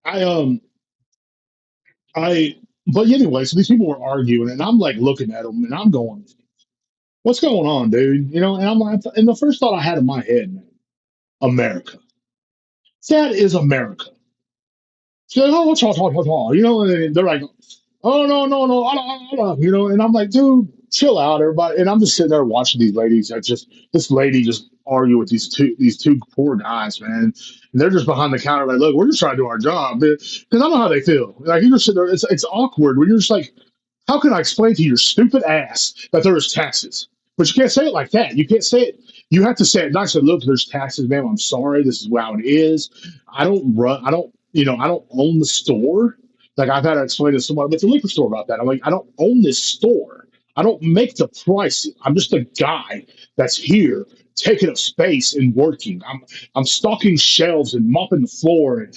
I I but anyway, so these people were arguing, and I'm like looking at them, and I'm going, "What's going on, dude?" And I'm like, and the first thought I had in my head, man, America. That is America. She's like, "Oh, what's all?" And they're like, "Oh, no, no, no, I don't," and I'm like, "Dude, chill out, everybody." And I'm just sitting there watching these ladies. This lady just argue with these two poor guys, man. And they're just behind the counter, like, "Look, we're just trying to do our job," because I know how they feel. Like you just sit there, it's awkward when you're just like, how can I explain to your stupid ass that there is taxes? But you can't say it like that. You can't say it. You have to say it nicely. Look, there's taxes, ma'am. I'm sorry. This is how it is. I don't run. I don't own the store. Like I've had to explain to someone at the liquor store about that. I'm like, I don't own this store. I don't make the prices. I'm just a guy that's here taking up space and working. I'm stocking shelves and mopping the floor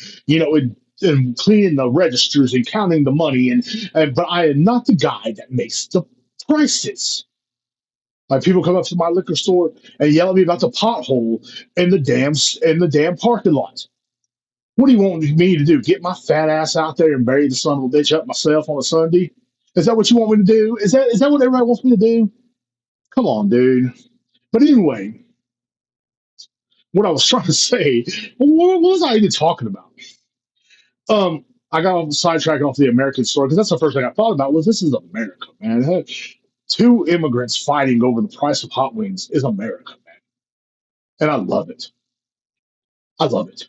and cleaning the registers and counting the money but I am not the guy that makes the prices. Like people come up to my liquor store and yell at me about the pothole in the damn parking lot. What do you want me to do? Get my fat ass out there and bury the son of a bitch up myself on a Sunday? Is that what you want me to do? Is that what everybody wants me to do? Come on, dude. But anyway, what I was trying to say, what was I even talking about? I got off sidetracked off the American story because that's the first thing I thought about was this is America, man. Hey, two immigrants fighting over the price of hot wings is America, man, and I love it. I love it.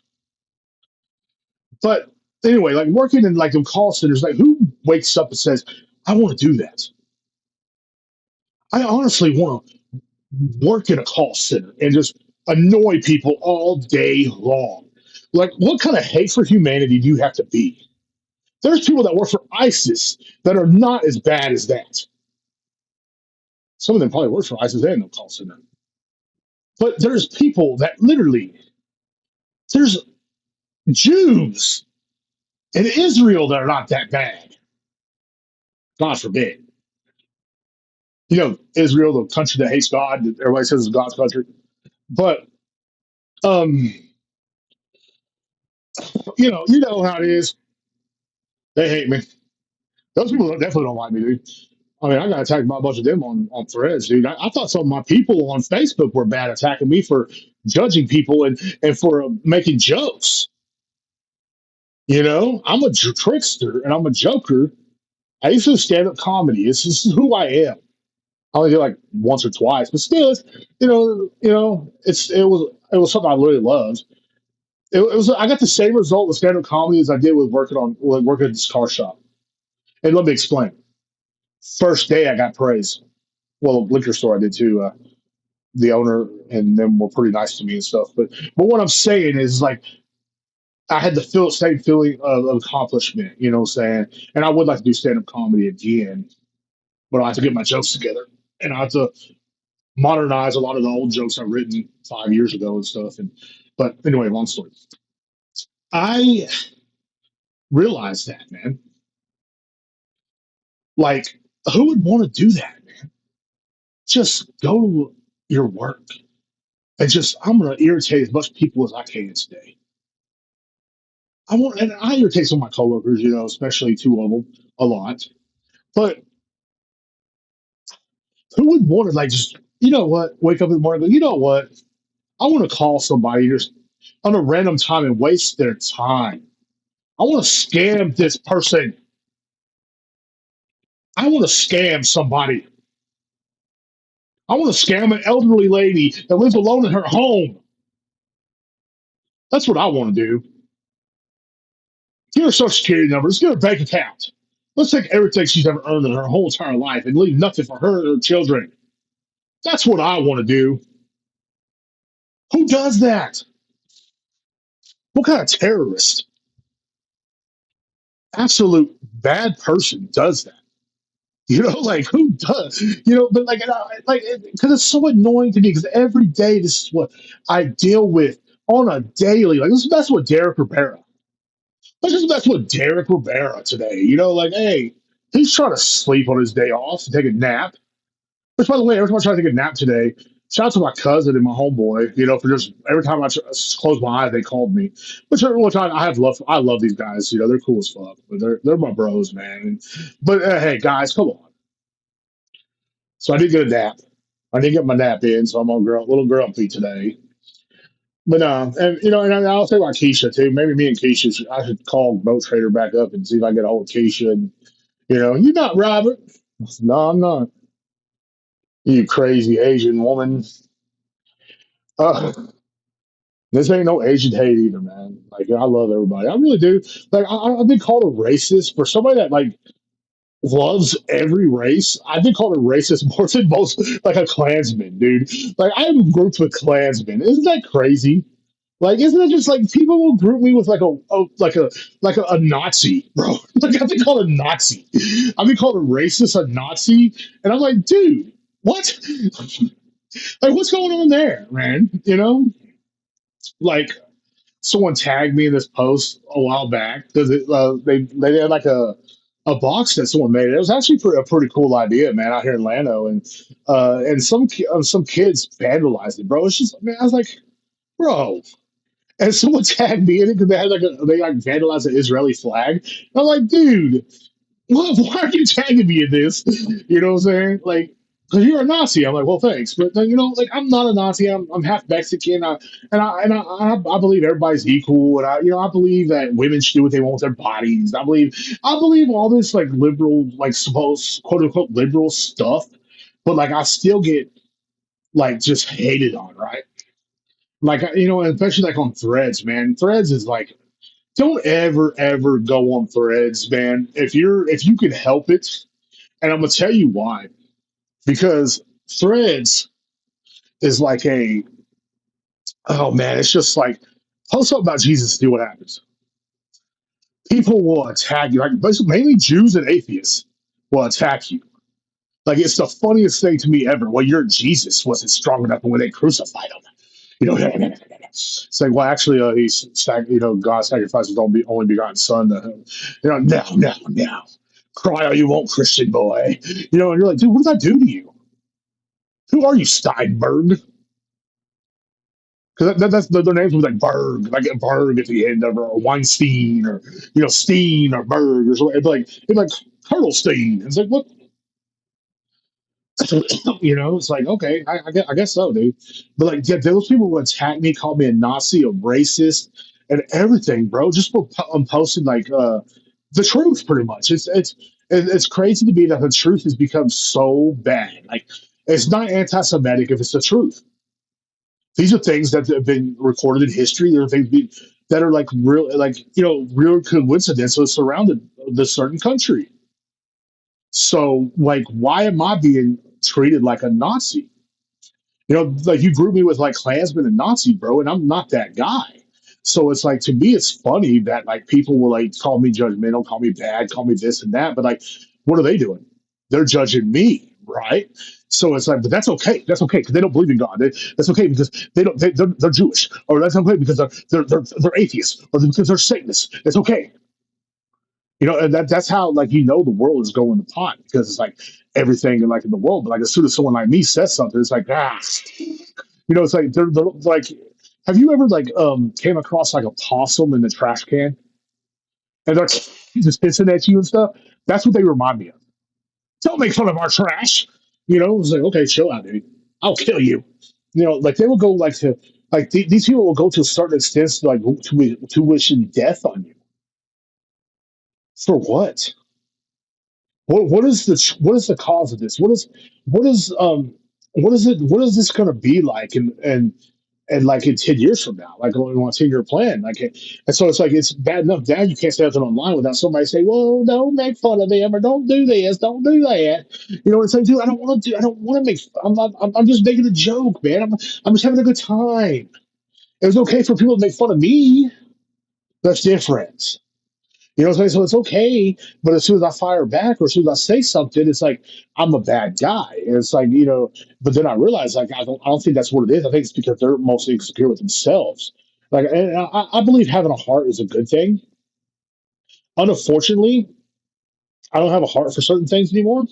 But anyway, like working in like the call centers, like who wakes up and says, "I want to do that"? I honestly want to work in a call center and just annoy people all day long. Like, what kind of hate for humanity do you have to be? There's people that work for ISIS that are not as bad as that. Some of them probably work for ISIS and no call center. But there's people that literally, there's Jews in Israel that are not that bad. God forbid. Israel, the country that hates God, that everybody says is God's country. But um, you know how it is. They hate me. Those people definitely don't like me, dude. I mean, I got attacked by a bunch of them on threads, dude. I thought some of my people on Facebook were bad, attacking me for judging people and for making jokes. I'm a trickster and I'm a joker. I used to stand up comedy. This is who I am. I only did like once or twice, but still, it was something I really loved. It was I got the same result with stand up comedy as I did with working at this car shop. And let me explain. First day I got praise. Well, liquor store I did too. The owner and them were pretty nice to me and stuff. But what I'm saying is like I had the same feeling of accomplishment. You know what I'm saying? And I would like to do stand up comedy again, but I have to get my jokes together and I have to modernize a lot of the old jokes I've written 5 years ago and stuff. But anyway, long story. I realized that, man. Like, who would want to do that? Just go to your work and just I'm gonna irritate as much people as I can today. And I irritate some of my coworkers, especially two of them a lot. But who would want to like just wake up in the morning and go, you know what? I want to call somebody just on a random time and waste their time. I want to scam this person. I want to scam somebody. I want to scam an elderly lady that lives alone in her home. That's what I want to do. Get her social security number. Let's get her bank account. Let's take everything she's ever earned in her whole entire life and leave nothing for her and her children. That's what I want to do. Who does that? What kind of terrorist, absolute bad person does that? Like who does? But because it's so annoying to me because every day this is what I deal with on a daily. Like that's what Derrek Ribera. That's what Derrek Ribera today. Like hey, he's trying to sleep on his day off and take a nap. Which, by the way, every time I try to take a nap today, shout out to my cousin and my homeboy, for just every time I close my eyes, they called me. Which every one time I love these guys. They're cool as fuck, but they're my bros, man. But hey, guys, come on. So I did get a nap. I did get my nap in, so I'm a little grumpy today. But and I'll say about Keisha too. Maybe me and Keisha, I should call Boat Trader back up and see if I can get a hold of Keisha. And you're not Robert. I said, no, I'm not. You crazy Asian woman. Uh, this ain't no Asian hate either, man. Like I love everybody, I really do. Like I've been called a racist for somebody that like loves every race. I've been called a racist more than most, like a Klansman, dude. Like I am grouped with Klansmen. Isn't that crazy? Like, isn't it just like people will group me with like a Nazi, bro? Like I've been called a Nazi. I've been called a racist, a Nazi, and I'm like, dude, what? Like, what's going on there, man? Like someone tagged me in this post a while back because they had like a box that someone made. It was actually a pretty cool idea, man, out here in Lano, and some kids vandalized it, bro. It's just, man, I was like, bro. And someone tagged me in it because they like vandalized the Israeli flag. I'm like, dude, why are you tagging me in this? You know what I'm saying? Like, because you're a Nazi. I'm like, well, thanks, but then, like I'm not a Nazi. I'm half Mexican. I believe everybody's equal, and I believe that women should do what they want with their bodies. I believe all this like liberal, like supposed quote unquote liberal stuff, but like I still get like just hated on, right? Like especially like on Threads, man. Threads is like don't ever go on Threads, man. If you can help it, and I'm gonna tell you why. Because Threads is like oh man, it's just like post something about Jesus, see what happens. People will attack you, like basically mainly Jews and atheists will attack you. Like it's the funniest thing to me ever. Well, your Jesus wasn't strong enough when they crucified him. It's like, well, actually, God sacrificed his only begotten son to him. No, no, no. Cry all you want, Christian boy. And you're like, dude, what did I do to you? Who are you, Steinberg? Because that's their names was like Berg, like Berg at the end of it, or Weinstein, or Steen or Berg or something. It's like Colonel Steen. It's like what it's like okay, I guess so, dude. But like, yeah, those people who attack me, call me a Nazi, a racist, and everything, bro. Just for posting like the truth, pretty much. It's crazy to me that the truth has become so bad. Like, it's not anti-Semitic if it's the truth. These are things that have been recorded in history. There are things that are like real, like real coincidences surrounded this certain country. So, like, why am I being treated like a Nazi? Like you group me with like Klansman and Nazi, bro, and I'm not that guy. So it's like to me, it's funny that like people will like call me judgmental, call me bad, call me this and that, but like, what are they doing? They're judging me, right? So it's like, but that's okay. That's okay because they don't believe in God. That's okay because they're Jewish, or that's okay because they're atheists, or because they're Satanists. It's okay. And that's how like the world is going to pot because it's like everything like in the world. But like as soon as someone like me says something, it's like it's like they're like. Have you ever like came across like a possum in the trash can and they're just pissing at you and stuff? That's what they remind me of. Don't make fun of our trash. It's like okay, chill out, dude. I'll kill you. Like they will go like to like these people will go to a certain extent to like to wishing death on you for what? What is the cause of this? What is this going to be like and like in 10 years from now, like on a 10-year plan, like and so it's like it's bad enough now you can't say nothing online without somebody saying, "Well, don't make fun of them or don't do this, don't do that." It's like, dude, I don't want to make. I'm just making a joke, man. I'm just having a good time. It was okay for people to make fun of me. That's different. You know what I'm saying? So it's okay, but as soon as I fire back or as soon as I say something, it's like I'm a bad guy. And it's like, but then I realize like I don't think that's what it is. I think it's because they're mostly insecure with themselves. Like and I believe having a heart is a good thing. Unfortunately, I don't have a heart for certain things anymore.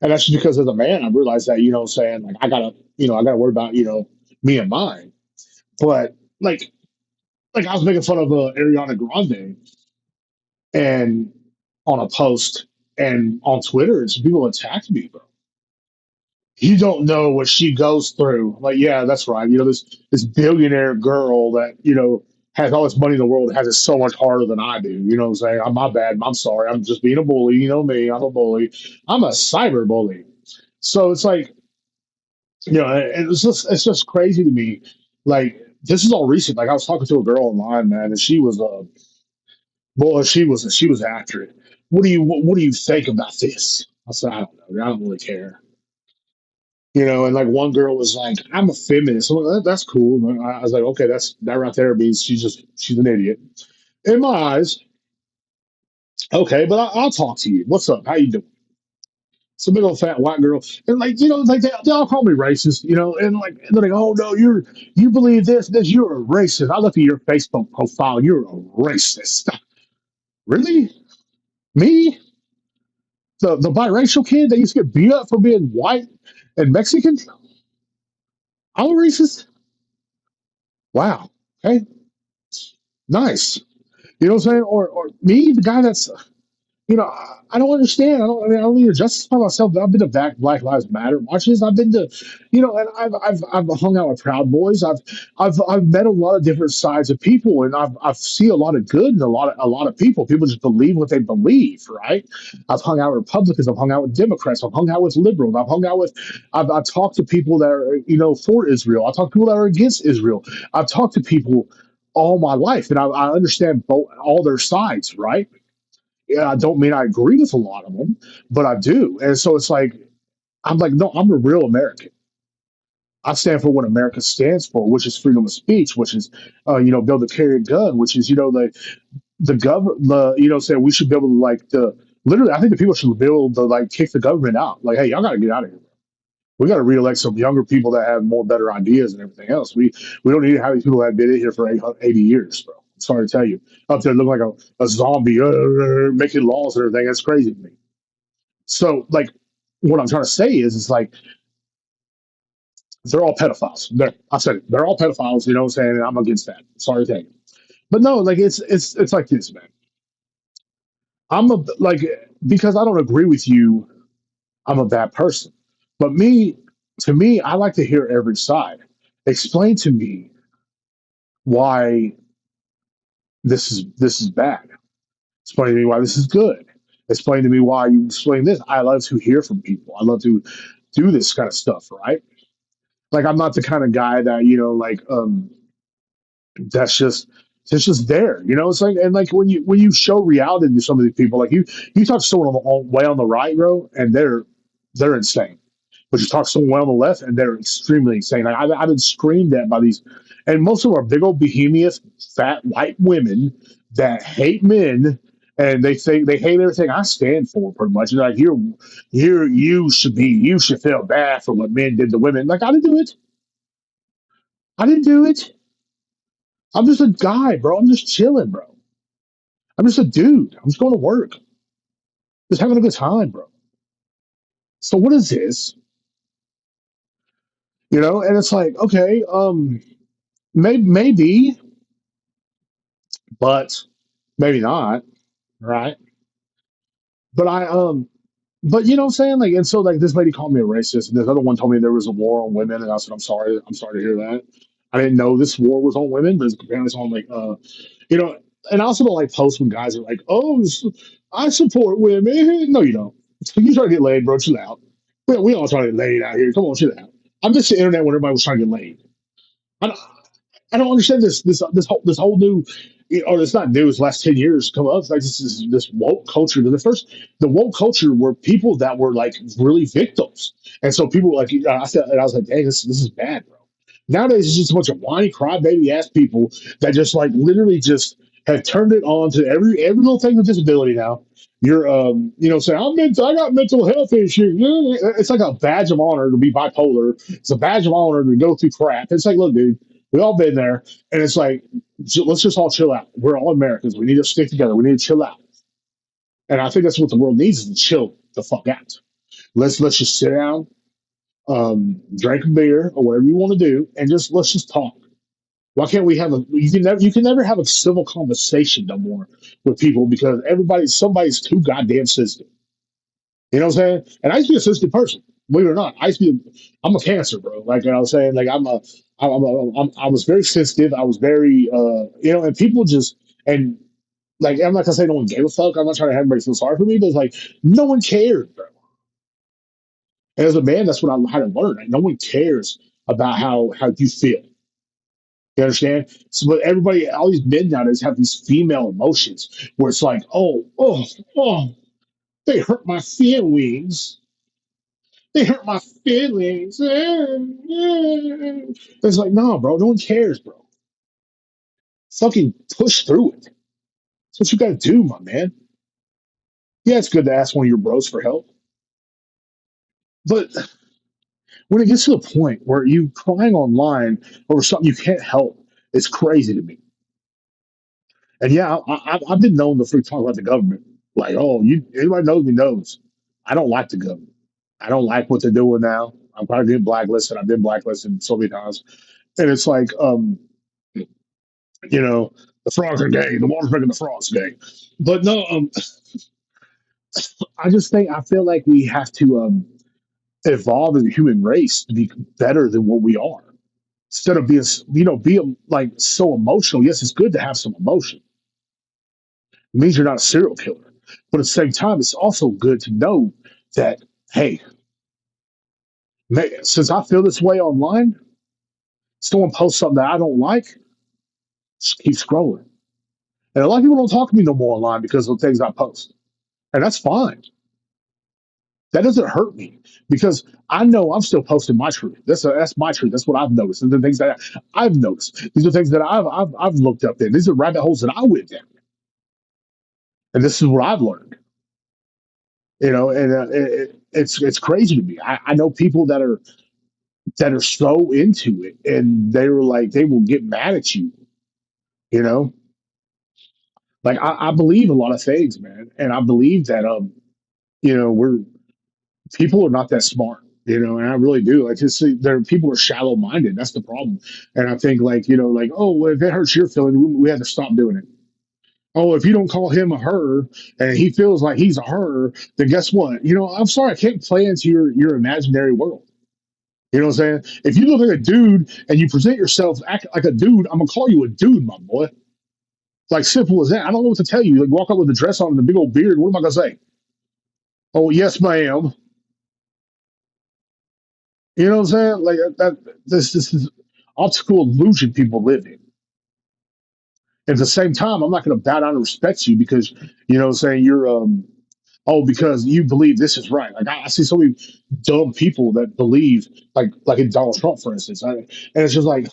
And that's just because as a man, I realized that, what I'm saying, like I gotta worry about, me and mine. But like I was making fun of Ariana Grande and on a post and on Twitter, and some people attacked me, bro. You don't know what she goes through. Like, yeah, that's right. This billionaire girl that has all this money in the world has it so much harder than I do. You know what I'm saying? I'm my bad. I'm sorry. I'm just being a bully. You know me. I'm a bully. I'm a cyber bully. So it's like it's just crazy to me. Like this is all recent. Like I was talking to a girl online, man, and she was boy, she was after it. What do you think about this? I said, I don't know. I don't really care. And like one girl was like, I'm a feminist. I'm like, That's cool. And I was like, okay, that right there means she's an idiot. In my eyes, okay, but I'll talk to you. What's up? How you doing? It's a big old fat white girl. And like, like they all call me racist, and like they're like, oh no, you believe this, you're a racist. I look at your Facebook profile, you're a racist. Really? Me? The biracial kid that used to get beat up for being white and Mexican? I'm a racist? Wow. Okay. Nice. You know what I'm saying? Or me, the guy that's I don't understand. I don't need to justify myself. But I've been to Black Lives Matter marches. I've been to, and I've hung out with Proud Boys. I've met a lot of different sides of people, and I've seen a lot of good in a lot of people. People just believe what they believe, right? I've hung out with Republicans. I've hung out with Democrats. I've hung out with liberals. I've talked to people that are for Israel. I talk to people that are against Israel. I've talked to people all my life, and I understand all their sides, right? Yeah, I don't mean I agree with a lot of them, but I do. And so it's like, I'm like, no, I'm a real American. I stand for what America stands for, which is freedom of speech, which is, be able to carry a gun, which is, the government, saying we should be able to literally, I think the people should be able to like kick the government out. Like, hey, y'all got to get out of here. We got to reelect some younger people that have more better ideas and everything else. We don't need to have these people that have been in here for 80 years, bro. Sorry to tell you, up there looking like a zombie, making laws and everything. That's crazy to me. So, like, what I'm trying to say is like They're all pedophiles. I said it. They're all pedophiles. You know what I'm saying? And I'm against that. Sorry to take it. But no, like it's like this, man. I'm a like because I don't agree with you. I'm a bad person. But to me, I like to hear every side. Explain to me why this is bad. Explain to me why this is good. Explain to me why you explain this. I love to hear from people. I love to do this kind of stuff, right? Like I'm not the kind of guy that that's just there. You know, it's like and like when you show reality to some of these people, like you talk to someone way on the right, bro, and they're insane. But you talk to someone way on the left, and they're extremely insane. Like I've been screamed at by these, and most of them are big old behemoth, fat white women that hate men. And they think they hate everything I stand for, pretty much. And like you should feel bad for what men did to women. Like I didn't do it. I didn't do it. I'm just a guy, bro. I'm just chilling, bro. I'm just a dude. I'm just going to work, just having a good time, bro. So what is this? You know, and it's like, okay, maybe, but maybe not, right? But but you know what I'm saying? Like, and so like this lady called me a racist, and this other one told me there was a war on women, and I said, I'm sorry to hear that. I didn't know this war was on women, but apparently it's on like, you know, and I also don't like posts when guys are like, oh, I support women. No, you don't. You trying to get laid, bro? Chill out. We all trying to get laid out here. Come on, chill out. I miss the internet when everybody was trying to get laid. I, I don't understand this whole new, or it's not new. It's the last 10 years come up. It's like this woke culture. The woke culture were people that were like really victims, and so people were like I said, and I was like, hey, this is bad, bro. Nowadays it's just a bunch of whiny crybaby ass people that just like literally just have turned it on to every little thing with disability now. You're you know saying I got mental health issues. It's like a badge of honor to be bipolar. It's a badge of honor to go through crap. It's like, look, dude, we all been there, and it's like, let's just all chill out. We're all Americans. We need to stick together. We need to chill out, and I think that's what the world needs is to chill the fuck out. Let's just sit down, drink a beer or whatever you want to do, and just let's just talk. Why can't we have a? You can never have a civil conversation no more with people because somebody's too goddamn sensitive. You know what I'm saying? And I used to be a sensitive person. Believe it or not, I'm a cancer, bro. Like I was saying, like I was very sensitive. I was very, you know, and people just, and like, I'm not gonna say no one gave a fuck. I'm not trying to have everybody feel sorry for me, but it's like, no one cared, bro. And as a man, that's what I had to learn. Like, no one cares about how you feel. You understand? So, but everybody, all these men nowadays have these female emotions where it's like, oh, they hurt my feelings. They hurt my feelings. It's like, no, bro, no one cares, bro. Fucking push through it. That's what you gotta do, my man. Yeah, it's good to ask one of your bros for help. But when it gets to the point where you crying online over something you can't help, it's crazy to me. And yeah, I've been known to freak talk about the government. Like, oh, anybody knows me knows. I don't like the government. I don't like what they're doing now. I'm probably getting blacklisted. I've been blacklisted so many times. And it's like, you know, the frogs are gay. The water's making the frogs gay. But no, I feel like we have to evolve as a human race to be better than what we are. Instead of being, being like so emotional. Yes, it's good to have some emotion. It means you're not a serial killer. But at the same time, it's also good to know that, hey, since I feel this way online, someone posts something that I don't like, just keep scrolling. And a lot of people don't talk to me no more online because of the things I post. And that's fine. That doesn't hurt me because I know I'm still posting my truth. That's my truth. That's what I've noticed. These are the things that I've noticed. These are things that I've looked up in. These are rabbit holes that I went down, and this is what I've learned. You know, and it's crazy to me. I know people that are so into it, and they were like they will get mad at you. You know, like I believe a lot of things, man, and I believe that we're people are not that smart. And I really do. I just see there people are shallow minded. That's the problem. And I think like like oh, well, if that hurts your feeling, we have to stop doing it. Oh, if you don't call him a her and he feels like he's a her, then guess what? I'm sorry, I can't play into your imaginary world. You know what I'm saying? If you look like a dude and you present yourself act like a dude, I'm gonna call you a dude, my boy. Like simple as that. I don't know what to tell you. Like walk up with a dress on and a big old beard. What am I gonna say? Oh yes, ma'am. You know what I'm saying? Like this is optical illusion people live in. At the same time, I'm not gonna bow down and respect you because what I'm saying you're oh because you believe this is right. Like I see so many dumb people that believe like in Donald Trump, for instance. And it's just like,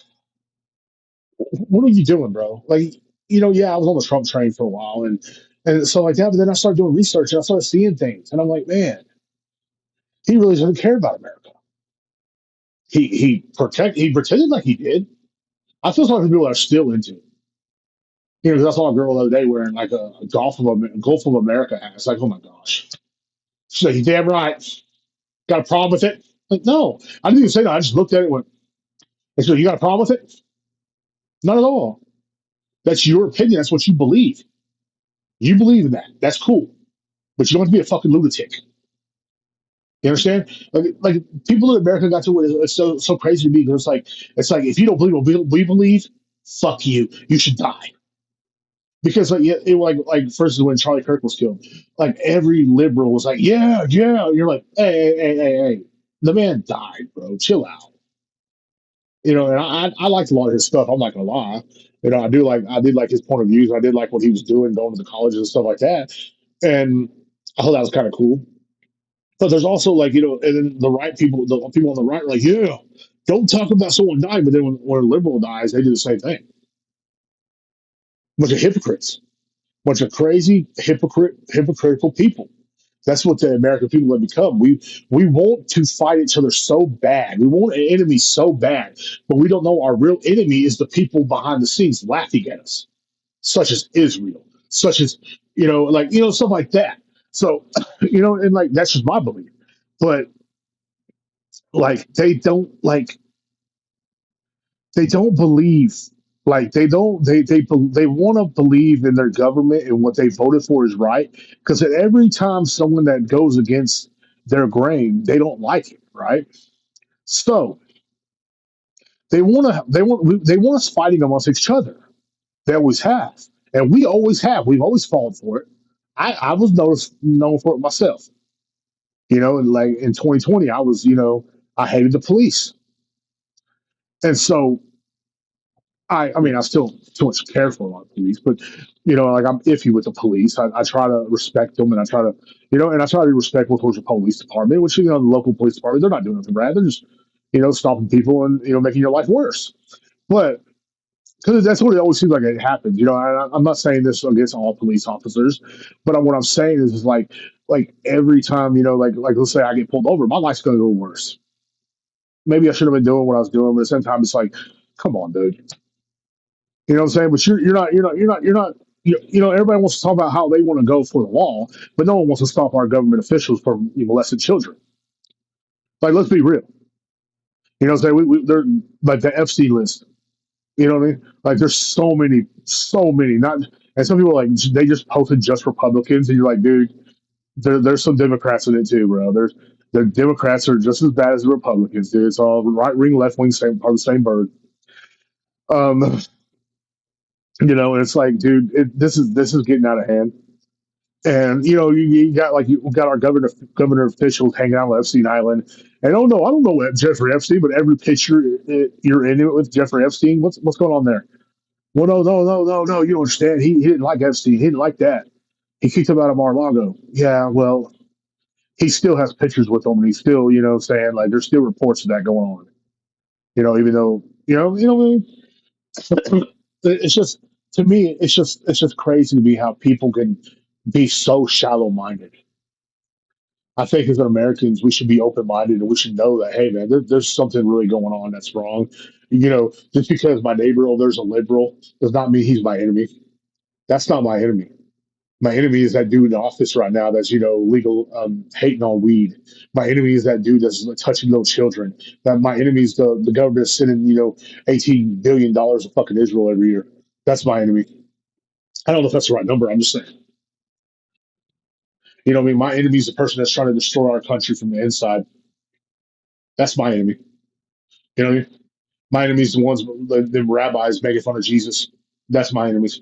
what are you doing, bro? Like, yeah, I was on the Trump train for a while and so like that, but then I started doing research and I started seeing things. And I'm like, man, he really doesn't care about America. He pretended like he did. I feel sorry for people that are still into it. 'Cause I saw a girl the other day wearing like a Gulf of America hat. It's like, oh my gosh. She's like, you damn right. Got a problem with it? Like, no. I didn't even say that. I just looked at it and went, and so you got a problem with it? Not at all. That's your opinion. That's what you believe. You believe in that. That's cool. But you don't have to be a fucking lunatic. You understand? Like people in America got to where it's so crazy to me because it's like if you don't believe what we believe, fuck you. You should die. Because like yeah, like first when Charlie Kirk was killed, like every liberal was like, yeah, yeah. You're like, hey. The man died, bro. Chill out. And I liked a lot of his stuff. I'm not gonna lie. I did like his point of views. I did like what he was doing, going to the colleges and stuff like that. And I thought that was kind of cool. But there's also like and then the people on the right are like, yeah, don't talk about someone dying. But then when a liberal dies, they do the same thing. Bunch of hypocrites, bunch of crazy hypocritical people. That's what the American people have become. We want to fight each other so bad. We want an enemy so bad, but we don't know our real enemy is the people behind the scenes laughing at us, such as Israel, such as stuff like that. So and like that's just my belief. But like they don't believe they don't they want to believe in their government and what they voted for is right because at every time someone that goes against their grain they don't like it, right? So they want us fighting amongst each other. They always have, and we always have. We've always fallen for it. I was known for it myself. And like in 2020 I was I hated the police. And so I mean, I still too much care for a lot of police, but like I'm iffy with the police. I try to respect them, and I try to, and I try to be respectful towards the police department, which the local police department they're not doing nothing bad. They're just stopping people and making your life worse. But because that's what it always seems like it happens. I'm not saying this against all police officers, but what I'm saying is like every time like let's say I get pulled over, my life's gonna go worse. Maybe I should have been doing what I was doing, but at the same time, it's like, come on, dude. You know what I'm saying? But everybody wants to talk about how they want to go for the law, but no one wants to stop our government officials from molesting children. Like, let's be real. You know what I'm saying? They're like the FC list. You know what I mean? Like, there's so many. Not, and some people are like, they just posted just Republicans, and you're like, dude, there's some Democrats in it too, bro. The Democrats are just as bad as the Republicans, dude. It's all right wing, left wing, same part of the same bird. Um, and it's like, dude, this is getting out of hand. And you got you got our governor officials hanging out with Epstein Island. And oh no, I don't know what Jeffrey Epstein, but every picture you're in it with Jeffrey Epstein. What's going on there? Well, no. You don't understand. He didn't like Epstein. He didn't like that. He kicked him out of Mar-a-Lago. Yeah, well, he still has pictures with him, and he's still saying like there's still reports of that going on. Even though what I mean? It's just to me, it's just crazy to me how people can be so shallow minded. I think as Americans, we should be open minded and we should know that, hey, man, there's something really going on that's wrong. Just because my neighbor over there's a liberal does not mean he's my enemy. That's not my enemy. My enemy is that dude in the office right now that's legal hating on weed. My enemy is that dude that's touching little children. That my enemy is the government is sending $18 billion to fucking Israel every year. That's my enemy. I don't know if that's the right number. I'm just saying. What I mean? My enemy is the person that's trying to destroy our country from the inside. That's my enemy. You know what I mean? My enemies, the ones, the rabbis making fun of Jesus. That's my enemies.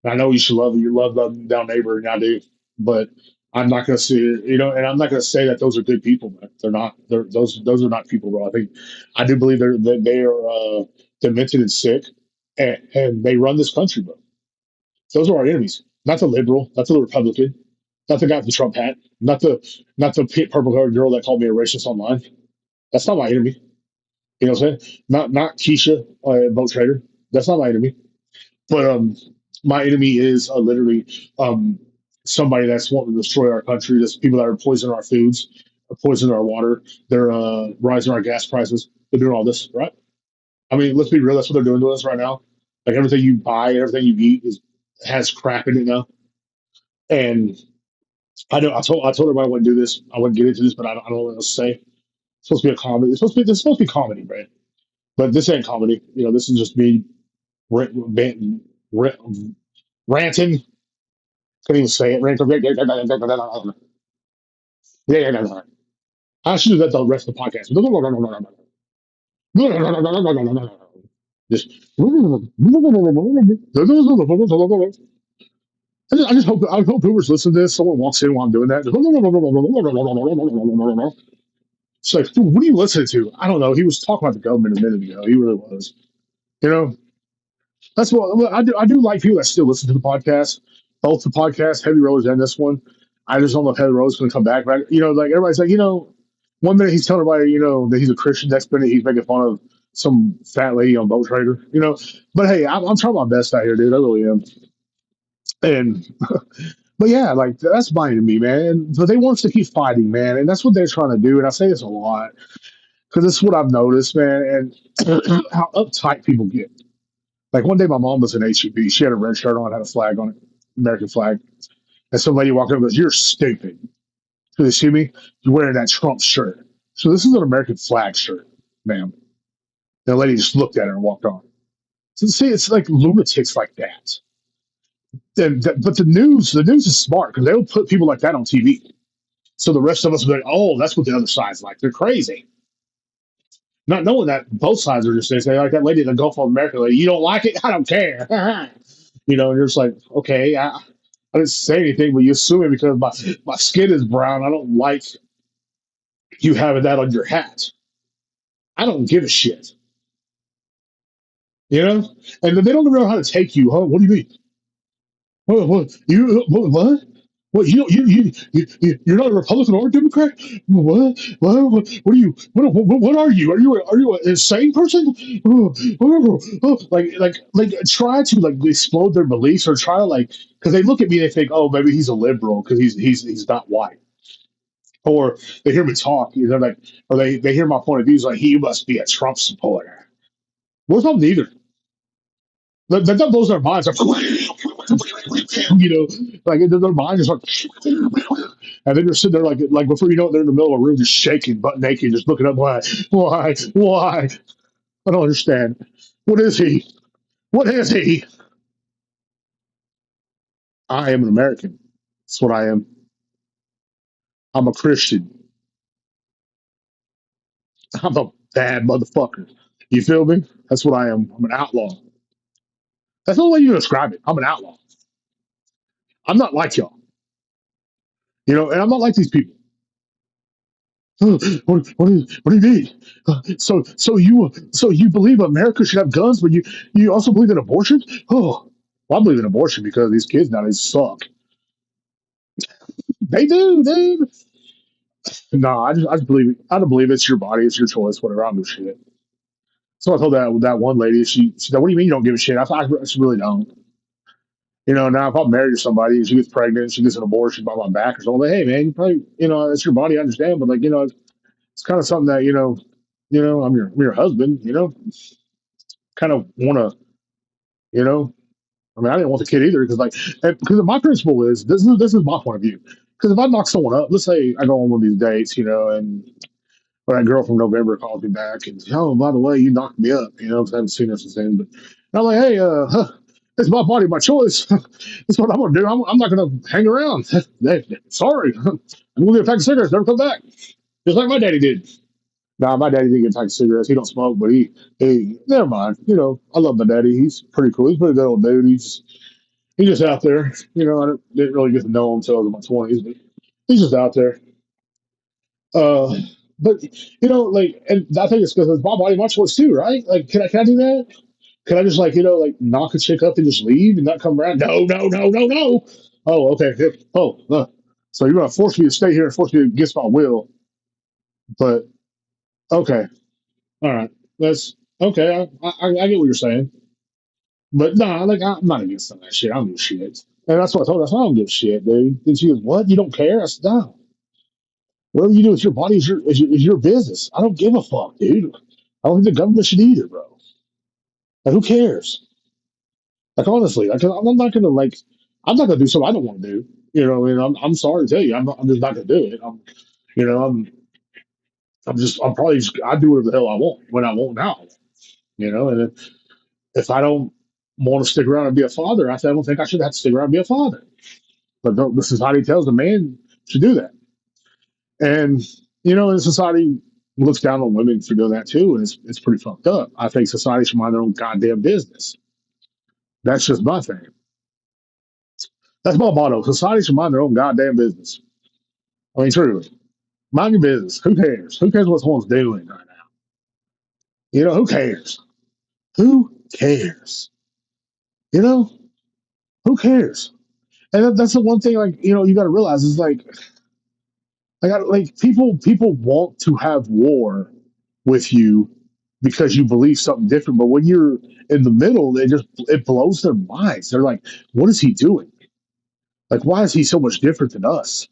And I know you should love the down neighbor, and I do, but I'm not going to say, and I'm not going to say that those are good people, man. They're not. Those are not people, bro. I do believe that they are demented and sick, and they run this country, bro. Those are our enemies, not the liberal, not the Republican, not the guy with the Trump hat, not the purple haired girl that called me a racist online. That's not my enemy. You know what I'm saying? Not Keisha, boat trader. That's not my enemy. But my enemy is literally somebody that's wanting to destroy our country. There's people that are poisoning our foods, poisoning our water. They're rising our gas prices. They're doing all this, right? I mean, let's be real. That's what they're doing to us right now. Like everything you buy, everything you eat has crap in it now. And I know I told everybody I wouldn't do this. I wouldn't get into this, but I don't know what else to say. It's supposed to be a comedy. This is supposed to be comedy, right? But this ain't comedy. This is just me ranting. Ranting. Can't even say it. I should do that the rest of the podcast. Just, I hope whoever's listening to this, someone walks in while I'm doing that. It's like, dude, what are you listening to? I don't know. He was talking about the government a minute ago. He really was. You know, that's what I do. I do like people that still listen to the podcast, both the podcast, Heavy Rollers, and this one. I just don't know if Heavy Rollers going to come back. Right? Like everybody's like, one minute he's telling everybody, that he's a Christian. Next minute he's making fun of some fat lady on Boat Trader. But hey, I'm trying my best out here, dude. I really am. And but yeah, like that's mine to me, man. But they want us to keep fighting, man, and that's what they're trying to do. And I say this a lot because this is what I've noticed, man, and how uptight people get. Like one day, my mom was in HEB. She had a red shirt on, had a flag on it, American flag. And some lady walked up and goes, "You're stupid." So they see me, you're wearing that Trump shirt. So this is an American flag shirt, ma'am. And the lady just looked at her and walked on. So see, it's like lunatics like that. But the news is smart because they'll put people like that on TV. So the rest of us will be like, "Oh, that's what the other side's like. They're crazy." Not knowing that both sides are just saying, like that lady in the Gulf of America lady, you don't like it? I don't care. And you're just like, okay, I didn't say anything, but you assume it because my skin is brown. I don't like you having that on your hat. I don't give a shit. You know? And they don't even know how to take you, huh? What do you mean? What? What you're not a Republican or a Democrat? What are you? What are you? Are you an insane person? Like try to like explode their beliefs or try to like because they look at me and they think oh maybe he's a liberal because he's not white or they hear me talk they're like or they hear my point of view is like he must be a Trump supporter. Well, I'm neither. That blows their minds. Like, like their minds is like, and then they're sitting there like before you know it, they're in the middle of a room just shaking, butt naked, just looking up. Why? I don't understand. What is he? What is he? I am an American. That's what I am. I'm a Christian. I'm a bad motherfucker. You feel me? That's what I am. I'm an outlaw. That's the only way you can describe it. I'm an outlaw. I'm not like y'all. And I'm not like these people. What do you mean? So you believe America should have guns, but you also believe in abortion? Oh, well, I believe in abortion because these kids nowadays suck. They do, dude. No, I just believe I don't believe it's your body, it's your choice, whatever. I don't give a shit. So I told that one lady, she said, "What do you mean you don't give a shit?" I just really don't. Now if I'm married to somebody and she gets pregnant, she gets an abortion by my back or something, hey man, you probably it's your body, I understand, but like it's kind of something that I'm your husband, kind of want to, you know. I mean, I didn't want the kid either because because my principle is this is my point of view. Because if I knock someone up, let's say I go on one of these dates, and or that girl from November calls me back and, oh, by the way, you knocked me up, because I haven't seen her since then. But I'm like, hey, it's my body, my choice. That's what I'm gonna do. I'm not gonna hang around. Sorry, I'm gonna get a pack of cigarettes, never come back, just like my daddy did. Nah, my daddy didn't get a pack of cigarettes. He don't smoke, but he never mind. I love my daddy. He's pretty cool. He's a pretty good old dude. He's just out there. Didn't really get to know him until I was in my 20s, but he's just out there. Uh, but and I think it's because it's my body, my choice too, right? Like, can I do that? Can I just knock a chick up and just leave and not come around? No, no, no, no, no. Oh, okay. Oh, so you're gonna force me to stay here and force me against my will? But okay, all right. That's okay. I get what you're saying, but nah, I'm not against some of that shit. I don't give a shit. And that's what I told her. I said, I don't give a shit, dude. And she goes, "What? You don't care?" I said, "No. Whatever you do with your body is your business. I don't give a fuck, dude. I don't think the government should either, bro. Like, who cares? Like, honestly, I'm not gonna I'm not gonna do something I don't want to do. You know, what I mean, I'm sorry to tell you, I'm just not gonna do it. You know, I'm probably I do whatever the hell I want when I want now. And if I don't want to stick around and be a father, I don't think I should have to stick around and be a father. But the society tells a man to do that, and and society looks down on women for doing that too, and it's pretty fucked up. I think society should mind their own goddamn business. That's just my thing. That's my motto. Society should mind their own goddamn business. I mean, truly, mind your business. Who cares? Who cares what someone's doing right now? Who cares? Who cares? You know, who cares? And that's the one thing, you got to realize is people want to have war with you because you believe something different. But when you're in the middle, it blows their minds. They're like, "What is he doing? Like, why is he so much different than us?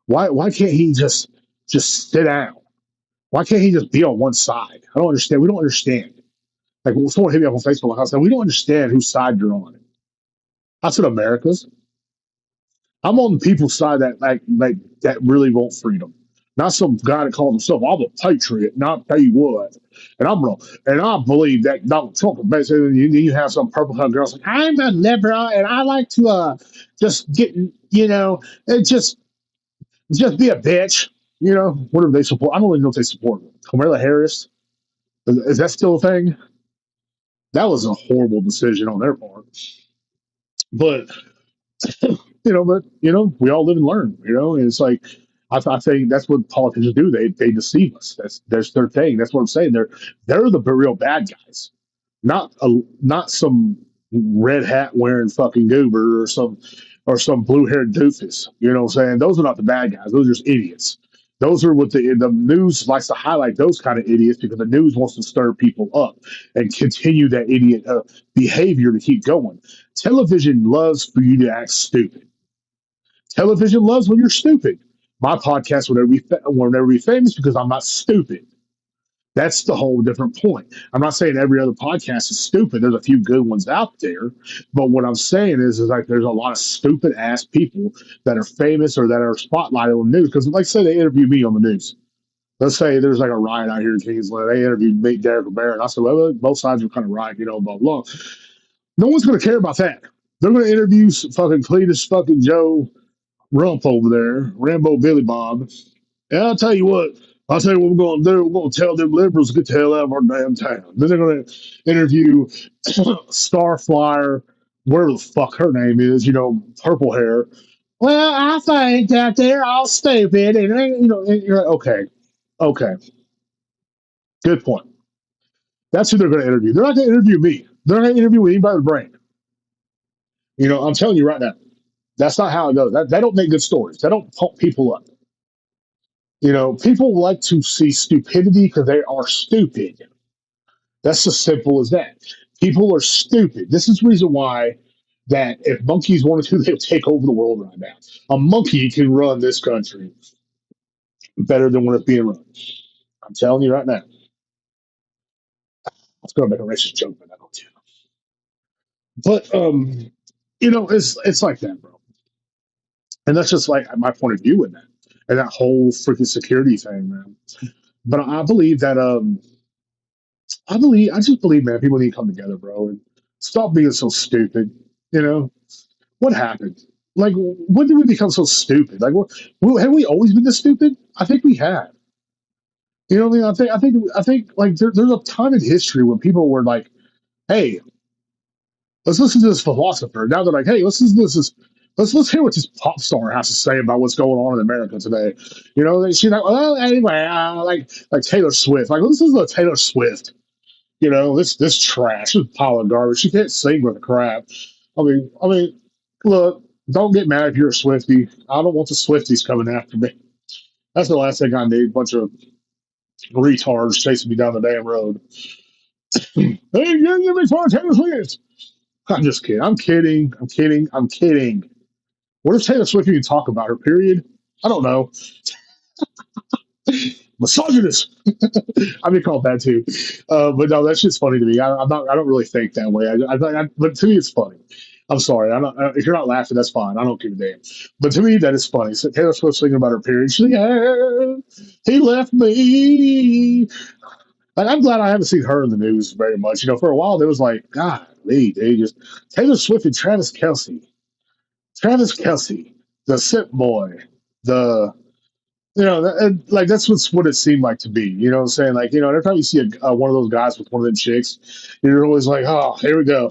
Why can't he just sit down? Why can't he just be on one side? I don't understand. We don't understand." Like, when someone hit me up on Facebook, I said, "We don't understand whose side you're on." I said, "America's." I'm on the people's side that really want freedom. Not some guy that calls himself I'm a patriot, and I'll tell you what. And I believe that Donald Trump is basically, and you have some purple haired girls like, I'm a liberal and I like to just get and just be a bitch. What do they support? I don't even know if they support Kamala Harris. Is that still a thing? That was a horrible decision on their part. But we all live and learn, and it's like I think that's what politicians do. They deceive us. That's their thing. That's what I'm saying. They're the real bad guys, not some red hat wearing fucking goober or some blue haired doofus. You know what I'm saying? Those are not the bad guys. Those are just idiots. Those are what the news likes to highlight, those kind of idiots, because the news wants to stir people up and continue that idiot behavior to keep going. Television loves for you to act stupid. Television loves when you're stupid. My podcast will never be famous because I'm not stupid. That's the whole different point. I'm not saying every other podcast is stupid. There's a few good ones out there, but what I'm saying is like there's a lot of stupid ass people that are famous or that are spotlighted on the news. Because, like, say they interview me on the news. Let's say there's like a riot out here in Kingsland. They interviewed me, Derrek Ribera, and I said, well, both sides are kind of right, blah blah. No one's going to care about that. They're going to interview fucking Cletus fucking Joe Rump over there, Rambo Billy Bob. And I'll tell you what we're going to do. We're going to tell them liberals to get the hell out of our damn town. Then they're going to interview Starflyer, whatever the fuck her name is, purple hair. Well, I think that they're all stupid. And you're like, okay, good point. That's who they're going to interview. They're not going to interview me. They're not going to interview anybody with a brain. I'm telling you right now, that's not how it goes. They don't make good stories. They don't pump people up. People like to see stupidity because they are stupid. That's as simple as that. People are stupid. This is the reason why that if monkeys wanted to, they would take over the world right now. A monkey can run this country better than when it's being run. I'm telling you right now. I was going to make a racist joke, but I don't. But it's like that, bro. And that's just like my point of view in that, and that whole freaking security thing, man. But I believe that I just believe, man, people need to come together, bro, and stop being so stupid. You know what happened? Like, when did we become so stupid? Like, have we always been this stupid? I think we have. You know what I mean? I think like there's a time in history when people were like, "Hey, let's listen to this philosopher." Now they're like, "Hey, let's hear what this pop star has to say about what's going on in America today." She's like, "Well, anyway, like Taylor Swift. Like, let's listen to Taylor Swift. This trash, this pile of garbage. She can't sing with a crap." I mean, look, don't get mad if you're a Swifty. I don't want the Swifties coming after me. That's the last thing I need. A bunch of retards chasing me down the damn road. Hey, give me for Taylor Swift. I'm just kidding. I'm kidding. I'm kidding. I'm kidding. What if Taylor Swift even talk about her? Period. I don't know. Misogynist. I've been called that too. But no, that's just funny to me. I'm not. I don't really think that way. But to me, it's funny. I'm sorry. If you're not laughing, that's fine. I don't give a damn. But to me, that is funny. So Taylor Swift's thinking about her period. She's like, he left me. Like, I'm glad I haven't seen her in the news very much. For a while there was like, God, dude, just Taylor Swift and Travis Kelsey, the Sip Boy, the like that's what it seemed like to be. You know what I'm saying? Like, every time you see one of those guys with one of them chicks, you're always like, oh, here we go.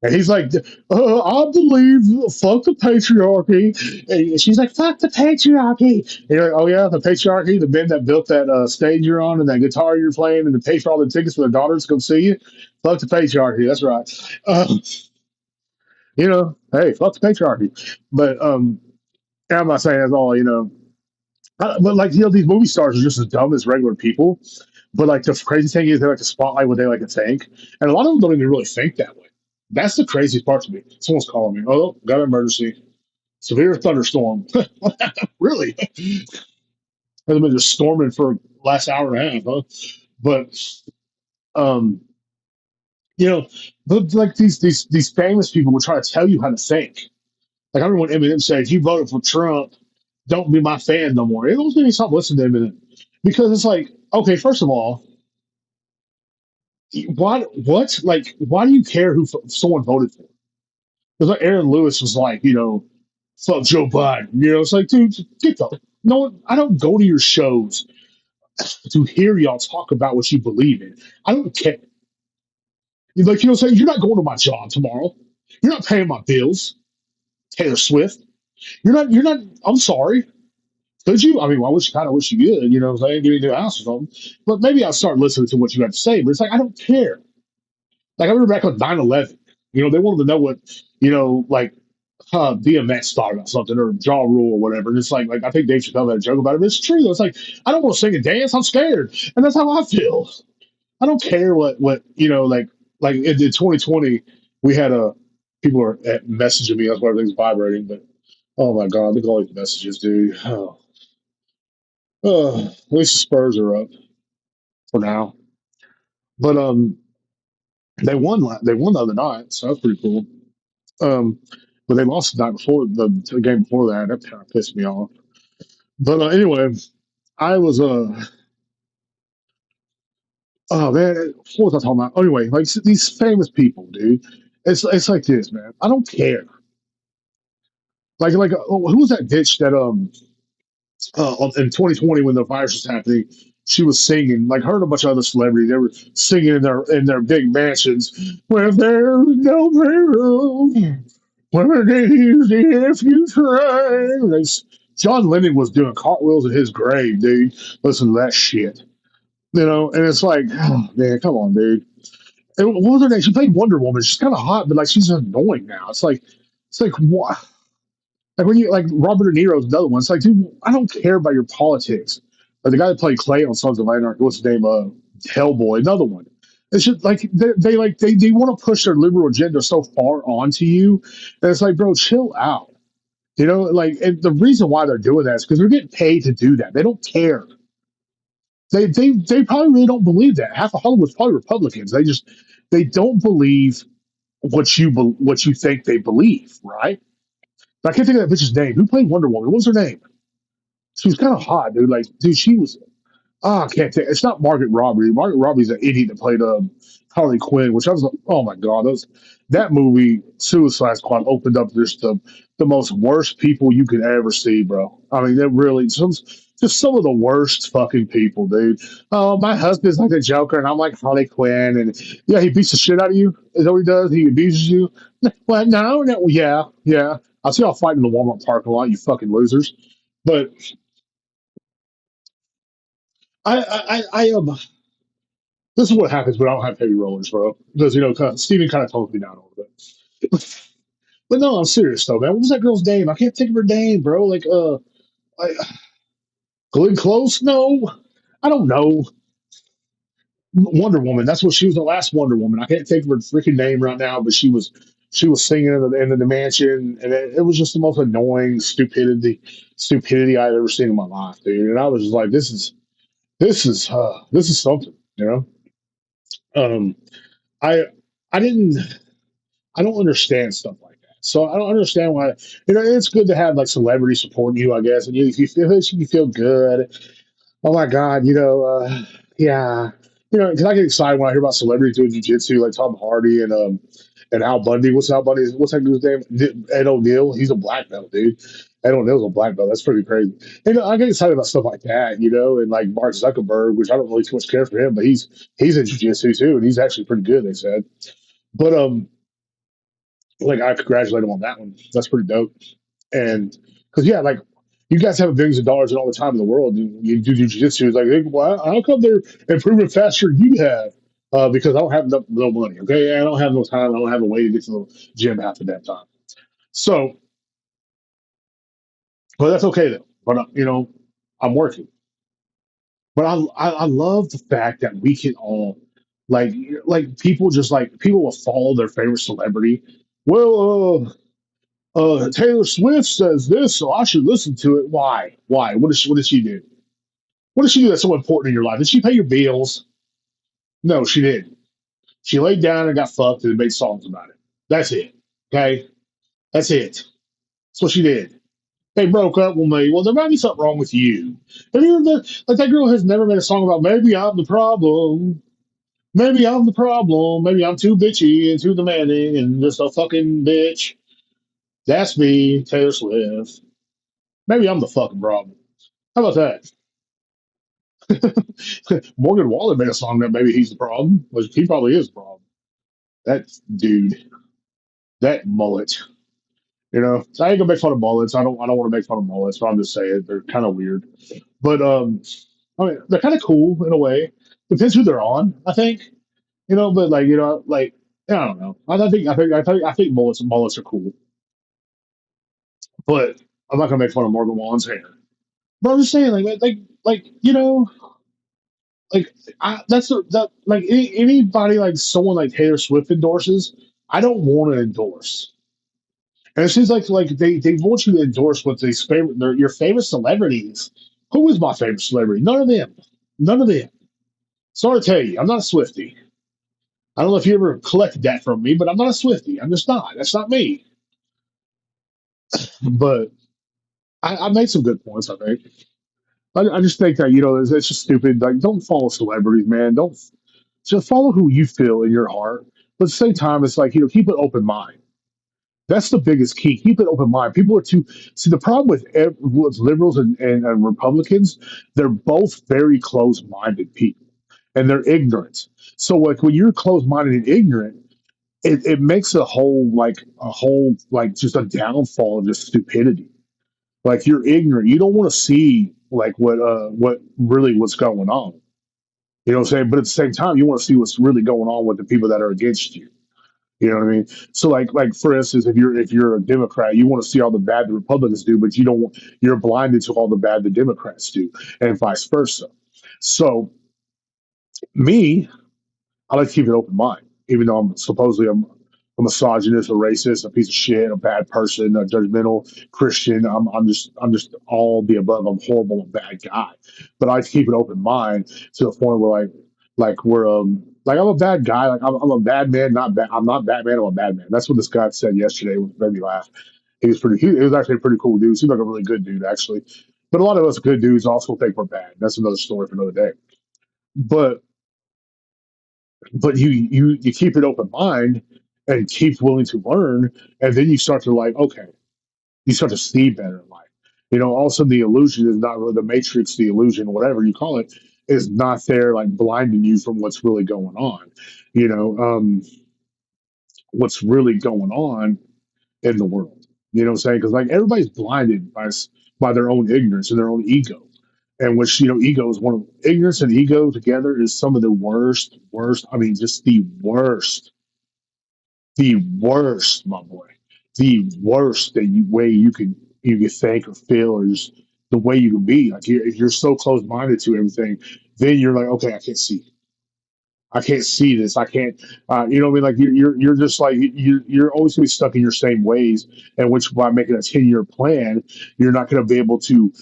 And he's like, I believe, fuck the patriarchy. And she's like, fuck the patriarchy. And you're like, oh, yeah, the patriarchy, the men that built that stage you're on and that guitar you're playing and to pay for all the tickets for their daughters to come see you. Fuck the patriarchy. That's right. Hey, fuck the patriarchy. But I'm not saying that's all, but like, these movie stars are just as dumb as regular people. But like, the crazy thing is they like to spotlight what they like to think, and a lot of them don't even really think that way. That's the craziest part to me. Someone's calling me. Oh, got an emergency. Severe thunderstorm. Really? Has been just storming for the last hour and a half, huh? But um, you know, but like these famous people will try to tell you how to think. Like, I remember when Eminem said, "If you voted for Trump, don't be my fan no more." It almost made me stop listening to Eminem because it's like, okay, first of all, why do you care who someone voted for? It's like Aaron Lewis was like, fuck Joe Biden. It's like, dude, get the no one. I don't go to your shows to hear y'all talk about what you believe in. I don't care. Like, saying you're not going to my job tomorrow. You're not paying my bills. Taylor Swift. You're not. You're not. I'm sorry. Could you? I mean, well, I wish kind of wish you could. What I'm saying? Give me a new house or something. But maybe I'll start listening to what you have to say. But it's like, I don't care. Like, I remember back on 9/11. They wanted to know what like DMX thought about something, or Jaw Rule or whatever. And it's like I think Dave Chappelle had a joke about it, but it's true. It's like, I don't want to sing and dance. I'm scared, and that's how I feel. I don't care what like in 2020 we had a people are messaging me. That's why everything's vibrating. But oh my god, look at all these messages, dude. At least the Spurs are up for now. But they won the other night, so that's pretty cool. Um, but they lost the night before the game before that. That kind of pissed me off. But anyway, I was oh man, what was I talking about? Anyway, like, these famous people, dude. It's like this, man. I don't care. Like, who was that bitch that in 2020 when the virus was happening? She was singing, like, her and a bunch of other celebrities. They were singing in their big mansions. Where there's no room, where there's if you try. John Lennon was doing cartwheels in his grave, dude. Listen to that shit. And it's like, oh, man, come on, dude. And what was her name? She played Wonder Woman. She's kind of hot, but like, she's annoying now. It's like what? Like, when you like Robert De Niro's another one. It's like, dude, I don't care about your politics. Like, the guy that played Clay on Sons of Anarchy, what's his name? Hellboy, another one. It's just like they want to push their liberal agenda so far onto you, and it's like, bro, chill out. Like, and the reason why they're doing that is because they're getting paid to do that. They don't care. They probably really don't believe that. Half of Hollywood's probably Republicans. They don't believe what you think they believe, right? I can't think of that bitch's name. Who played Wonder Woman? What was her name? She was kind of hot, dude. Like, dude, she was. I can't think. It's not Margaret Robbie. Margaret Robbie's an idiot that played Harley Quinn, which I was like, oh my god, that movie Suicide Squad opened up just the most worst people you could ever see, bro. I mean, they're really just some of the worst fucking people, dude. Oh, my husband's like the Joker, and I'm like Harley Quinn, and yeah, he beats the shit out of you. Is that what he does? He abuses you. Well, no, no, yeah, yeah. I'll see y'all fighting in the Walmart parking lot, you fucking losers. But I this is what happens when I don't have heavy rollers, bro. Because Steven kind of toned me down a little bit. But no, I'm serious though, man. What was that girl's name? I can't think of her name, bro. Like I, Glenn Close? No, I don't know. Wonder Woman. That's what she was. The last Wonder Woman. I can't think of her freaking name right now, but she was singing in the mansion, and it was just the most annoying stupidity I've ever seen in my life, dude. And I was just like, this is something, you know. Um, I I didn't I don't understand stuff like that. So I don't understand why. It's good to have like celebrity supporting you, I guess, and you feel good. Oh my God, yeah, because I get excited when I hear about celebrities doing jujitsu, like Tom Hardy and Al Bundy. What's that dude's name? Ed O'Neill. He's a black belt, dude. Ed O'Neill's a black belt. That's pretty crazy. And I get excited about stuff like that, and like Mark Zuckerberg, which I don't really too much care for him, but he's in jujitsu too, and he's actually pretty good. They said, but like I congratulate him on that one. That's pretty dope. And because yeah, like you guys have billions of dollars and all the time in the world, and you do jujitsu. It's like, hey, well, how come they're improving faster than you have? Because I don't have no money. Okay, I don't have no time. I don't have a way to get to the gym half the damn time. So, but that's okay though. But I'm working. But I love the fact that we can all like people just like people will follow their favorite celebrity. Well, Taylor Swift says this, so I should listen to it. Why? Why? What did she do? What did she do that's so important in your life? Did she pay your bills? No, she didn't. She laid down and got fucked and made songs about it. That's it. Okay? That's it. That's what she did. They broke up with me. Well, there might be something wrong with you. Have you ever like that girl has never made a song about maybe I'm the problem. Maybe I'm the problem. Maybe I'm too bitchy and too demanding and just a fucking bitch. That's me, Taylor Swift. Maybe I'm the fucking problem. How about that? Morgan Wallen made a song that maybe he's the problem, which he probably is the problem. That dude, that mullet. So I ain't gonna make fun of mullets. I don't want to make fun of mullets, but I'm just saying they're kind of weird. But I mean they're kind of cool in a way. Depends who they're on, I think. But like I don't know. I think mullets are cool, but I'm not gonna make fun of Morgan Wallen's hair. But I'm just saying like like that like anybody like someone like Taylor Swift endorses, I don't want to endorse. And it seems like they want you to endorse what your favorite celebrities. Who is my favorite celebrity? None of them. None of them. Sorry to tell you, I'm not a Swifty. I don't know if you ever collected that from me, but I'm not a Swifty. I'm just not. That's not me. But I made some good points, I think. I just think that, it's just stupid. Like, don't follow celebrities, man. Don't just follow who you feel in your heart. But at the same time, it's like, keep an open mind. That's the biggest key. Keep an open mind. People are too. See, the problem with liberals and Republicans, they're both very close minded people and they're ignorant. So, like, when you're close minded and ignorant, it makes a whole, like, just a downfall of just stupidity. Like, you're ignorant. You don't want to see, like, what really what's going on. You know what I'm saying? But at the same time, you want to see what's really going on with the people that are against you. You know what I mean? So like for instance, if you're a Democrat, you want to see all the bad the Republicans do, but you're blinded to all the bad the Democrats do, and vice versa. So me, I like to keep an open mind, even though I'm supposedly a misogynist, a racist, a piece of shit, a bad person, a judgmental Christian. I'm just all the above. I'm horrible, a bad guy. But I like to keep an open mind to the point where like we're Like I'm a bad guy. Like I'm a bad man, not bad. I'm not Batman. I'm a bad man. That's what this guy said yesterday, which made me laugh. He was actually a pretty cool dude. Seemed like a really good dude actually. But a lot of us good dudes also think we're bad. That's another story for another day. But you keep an open mind and keep willing to learn, and then you start to like okay, you start to see better in life. All of a sudden the illusion is not really the matrix, the illusion, whatever you call it, is not there, like blinding you from what's really going on. You know, what's really going on in the world. You know what I'm saying? Because like everybody's blinded by their own ignorance and their own ego. And which ego is one of ignorance and ego together is some of the worst. I mean, just the worst, my boy, the worst way you can think or feel or just the way you can be. Like if you're so close minded to everything, then you're like, okay, I can't see this. I can't. You know what I mean? Like you're just like you're always gonna be stuck in your same ways. And which by making a 10-year plan, you're not gonna be able to.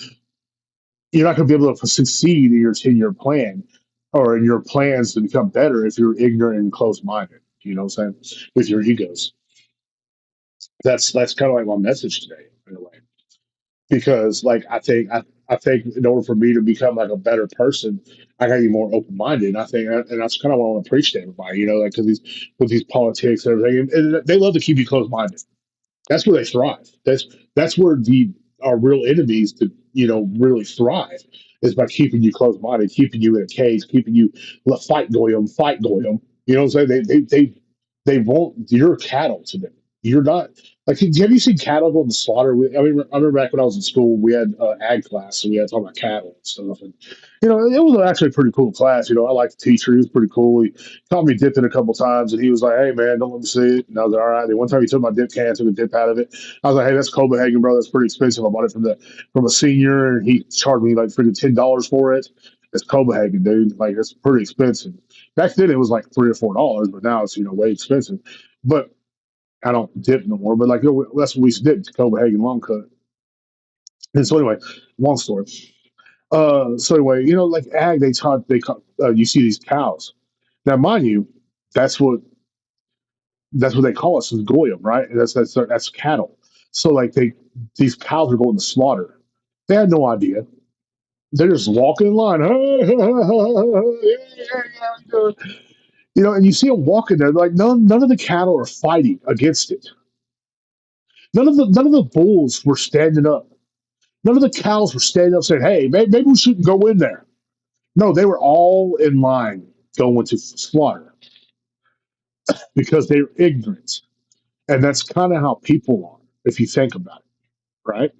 You're not gonna be able to succeed in your 10-year plan or in your plans to become better if you're ignorant and close minded. You know what I'm saying? With your egos. That's kind of like my message today in a way because like I think in order for me to become like a better person, I got to be more open minded. And that's kind of what I want to preach to everybody. Like because these with these politics and everything, and they love to keep you close minded. That's where they thrive. That's where the our real enemies to really thrive is by keeping you close minded, keeping you in a cage, keeping you fight goyim, fight goyim. You know what I'm saying? They won't. You're cattle to them. You're not like. Have you seen cattle go to the slaughter? I mean, I remember back when I was in school, we had ag class, so we had to talk about cattle and stuff. And it was actually a pretty cool class. I liked the teacher; he was pretty cool. He caught me dipping a couple times, and he was like, "Hey, man, don't let me see it." And I was like, "All right." And one time he took my dip can, took a dip out of it. I was like, "Hey, that's Copenhagen, bro. That's pretty expensive. I bought it from a senior, and he charged me like freaking $10 for it. It's Copenhagen, dude. Like it's pretty expensive. Back then it was like $3 or $4, but now it's way expensive. But I don't dip no more. But like that's what we used to dip, Copenhagen long cut. And so anyway, long story. So anyway, like ag, you see these cows. Now, mind you, that's what that's what they call us is goyim, right? And that's cattle. So like these cows are going to slaughter. They had no idea. They're just walking in line. And you see them walking there. Like none of the cattle are fighting against it. None of the bulls were standing up. None of the cows were standing up saying, "Hey, maybe we shouldn't go in there." No, they were all in line going to slaughter because they're ignorant. And that's kind of how people are, if you think about it, right?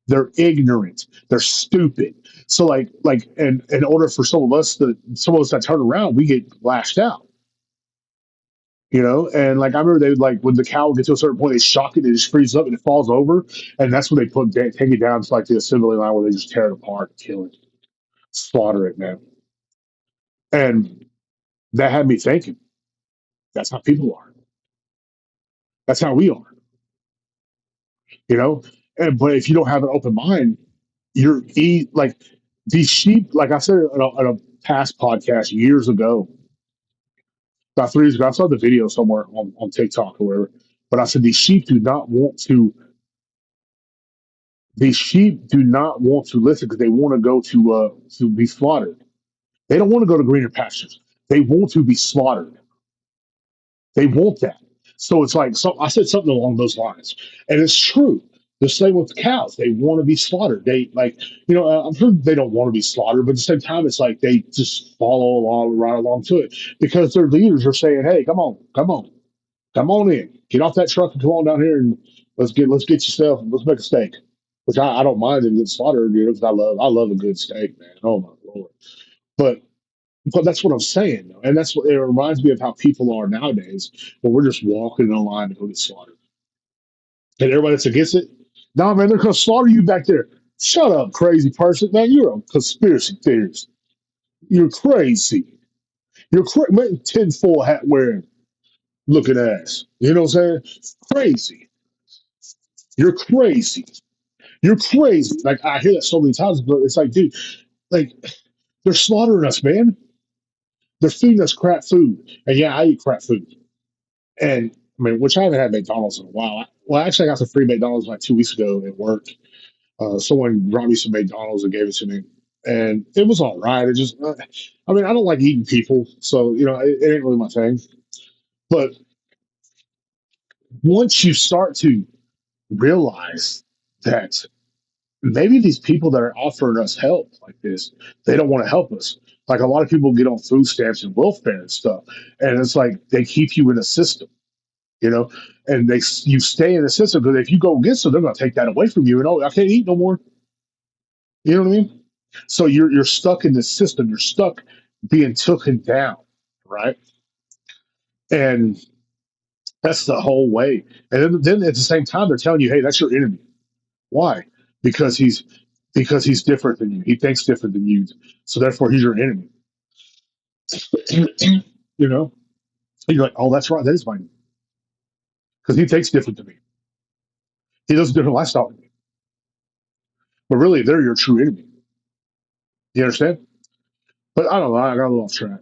They're ignorant. They're stupid. So like and in order for some of us that turn around, we get lashed out. And like I remember they would like when the cow gets to a certain point, they shock it, it just freezes up and it falls over, and that's when they take it down to like the assembly line where they just tear it apart, kill it, slaughter it, man. And that had me thinking, that's how people are. That's how we are, you know. But if you don't have an open mind, like these sheep. Like I said in a past podcast years ago, about 3 years ago, I saw the video somewhere on TikTok or wherever. But I said these sheep do not want to. These sheep do not want to listen because they want to go to be slaughtered. They don't want to go to greener pastures. They want to be slaughtered. They want that. So it's like I said something along those lines, and it's true. The same with the cows. They want to be slaughtered. They like, I'm sure they don't want to be slaughtered, but at the same time, it's like they just follow along, right along to it because their leaders are saying, "Hey, come on, come on, come on in, get off that truck and come on down here and let's get yourself, let's make a steak." Which I don't mind them getting slaughtered, because I love a good steak, man. Oh my lord! But that's what I'm saying, though. And that's what it reminds me of how people are nowadays, where we're just walking in a line to go get slaughtered. And everybody that's against it, nah, man, they're going to slaughter you back there. Shut up, crazy person. Man, you're a conspiracy theorist. You're crazy. Man, tinfoil hat wearing looking ass. You know what I'm saying? Crazy. You're crazy. You're crazy. Like, I hear that so many times, but it's like, dude, like, they're slaughtering us, man. They're feeding us crap food, and yeah, I eat crap food. And I mean, which I haven't had McDonald's in a while. Well, actually, I got some free McDonald's like 2 weeks ago at work. Someone brought me some McDonald's and gave it to me, and it was all right. It just, I mean, I don't like eating people, so it ain't really my thing. But once you start to realize that maybe these people that are offering us help like this, they don't want to help us. Like a lot of people get on food stamps and welfare and stuff, and it's like they keep you in a system, you know, and you stay in the system because if you go against them, they're going to take that away from you, and oh, I can't eat no more. You know what I mean? So you're stuck in this system. You're stuck being taken down, right? And that's the whole way. And then at the same time, they're telling you, hey, that's your enemy. Why? Because he's different than you. He thinks different than you. So therefore, he's your enemy. you know, and you're like, oh, that's right. That is my enemy because he thinks different than me. He does a different lifestyle than me. But really, they're your true enemy. You understand? But I don't know. I got a little off track.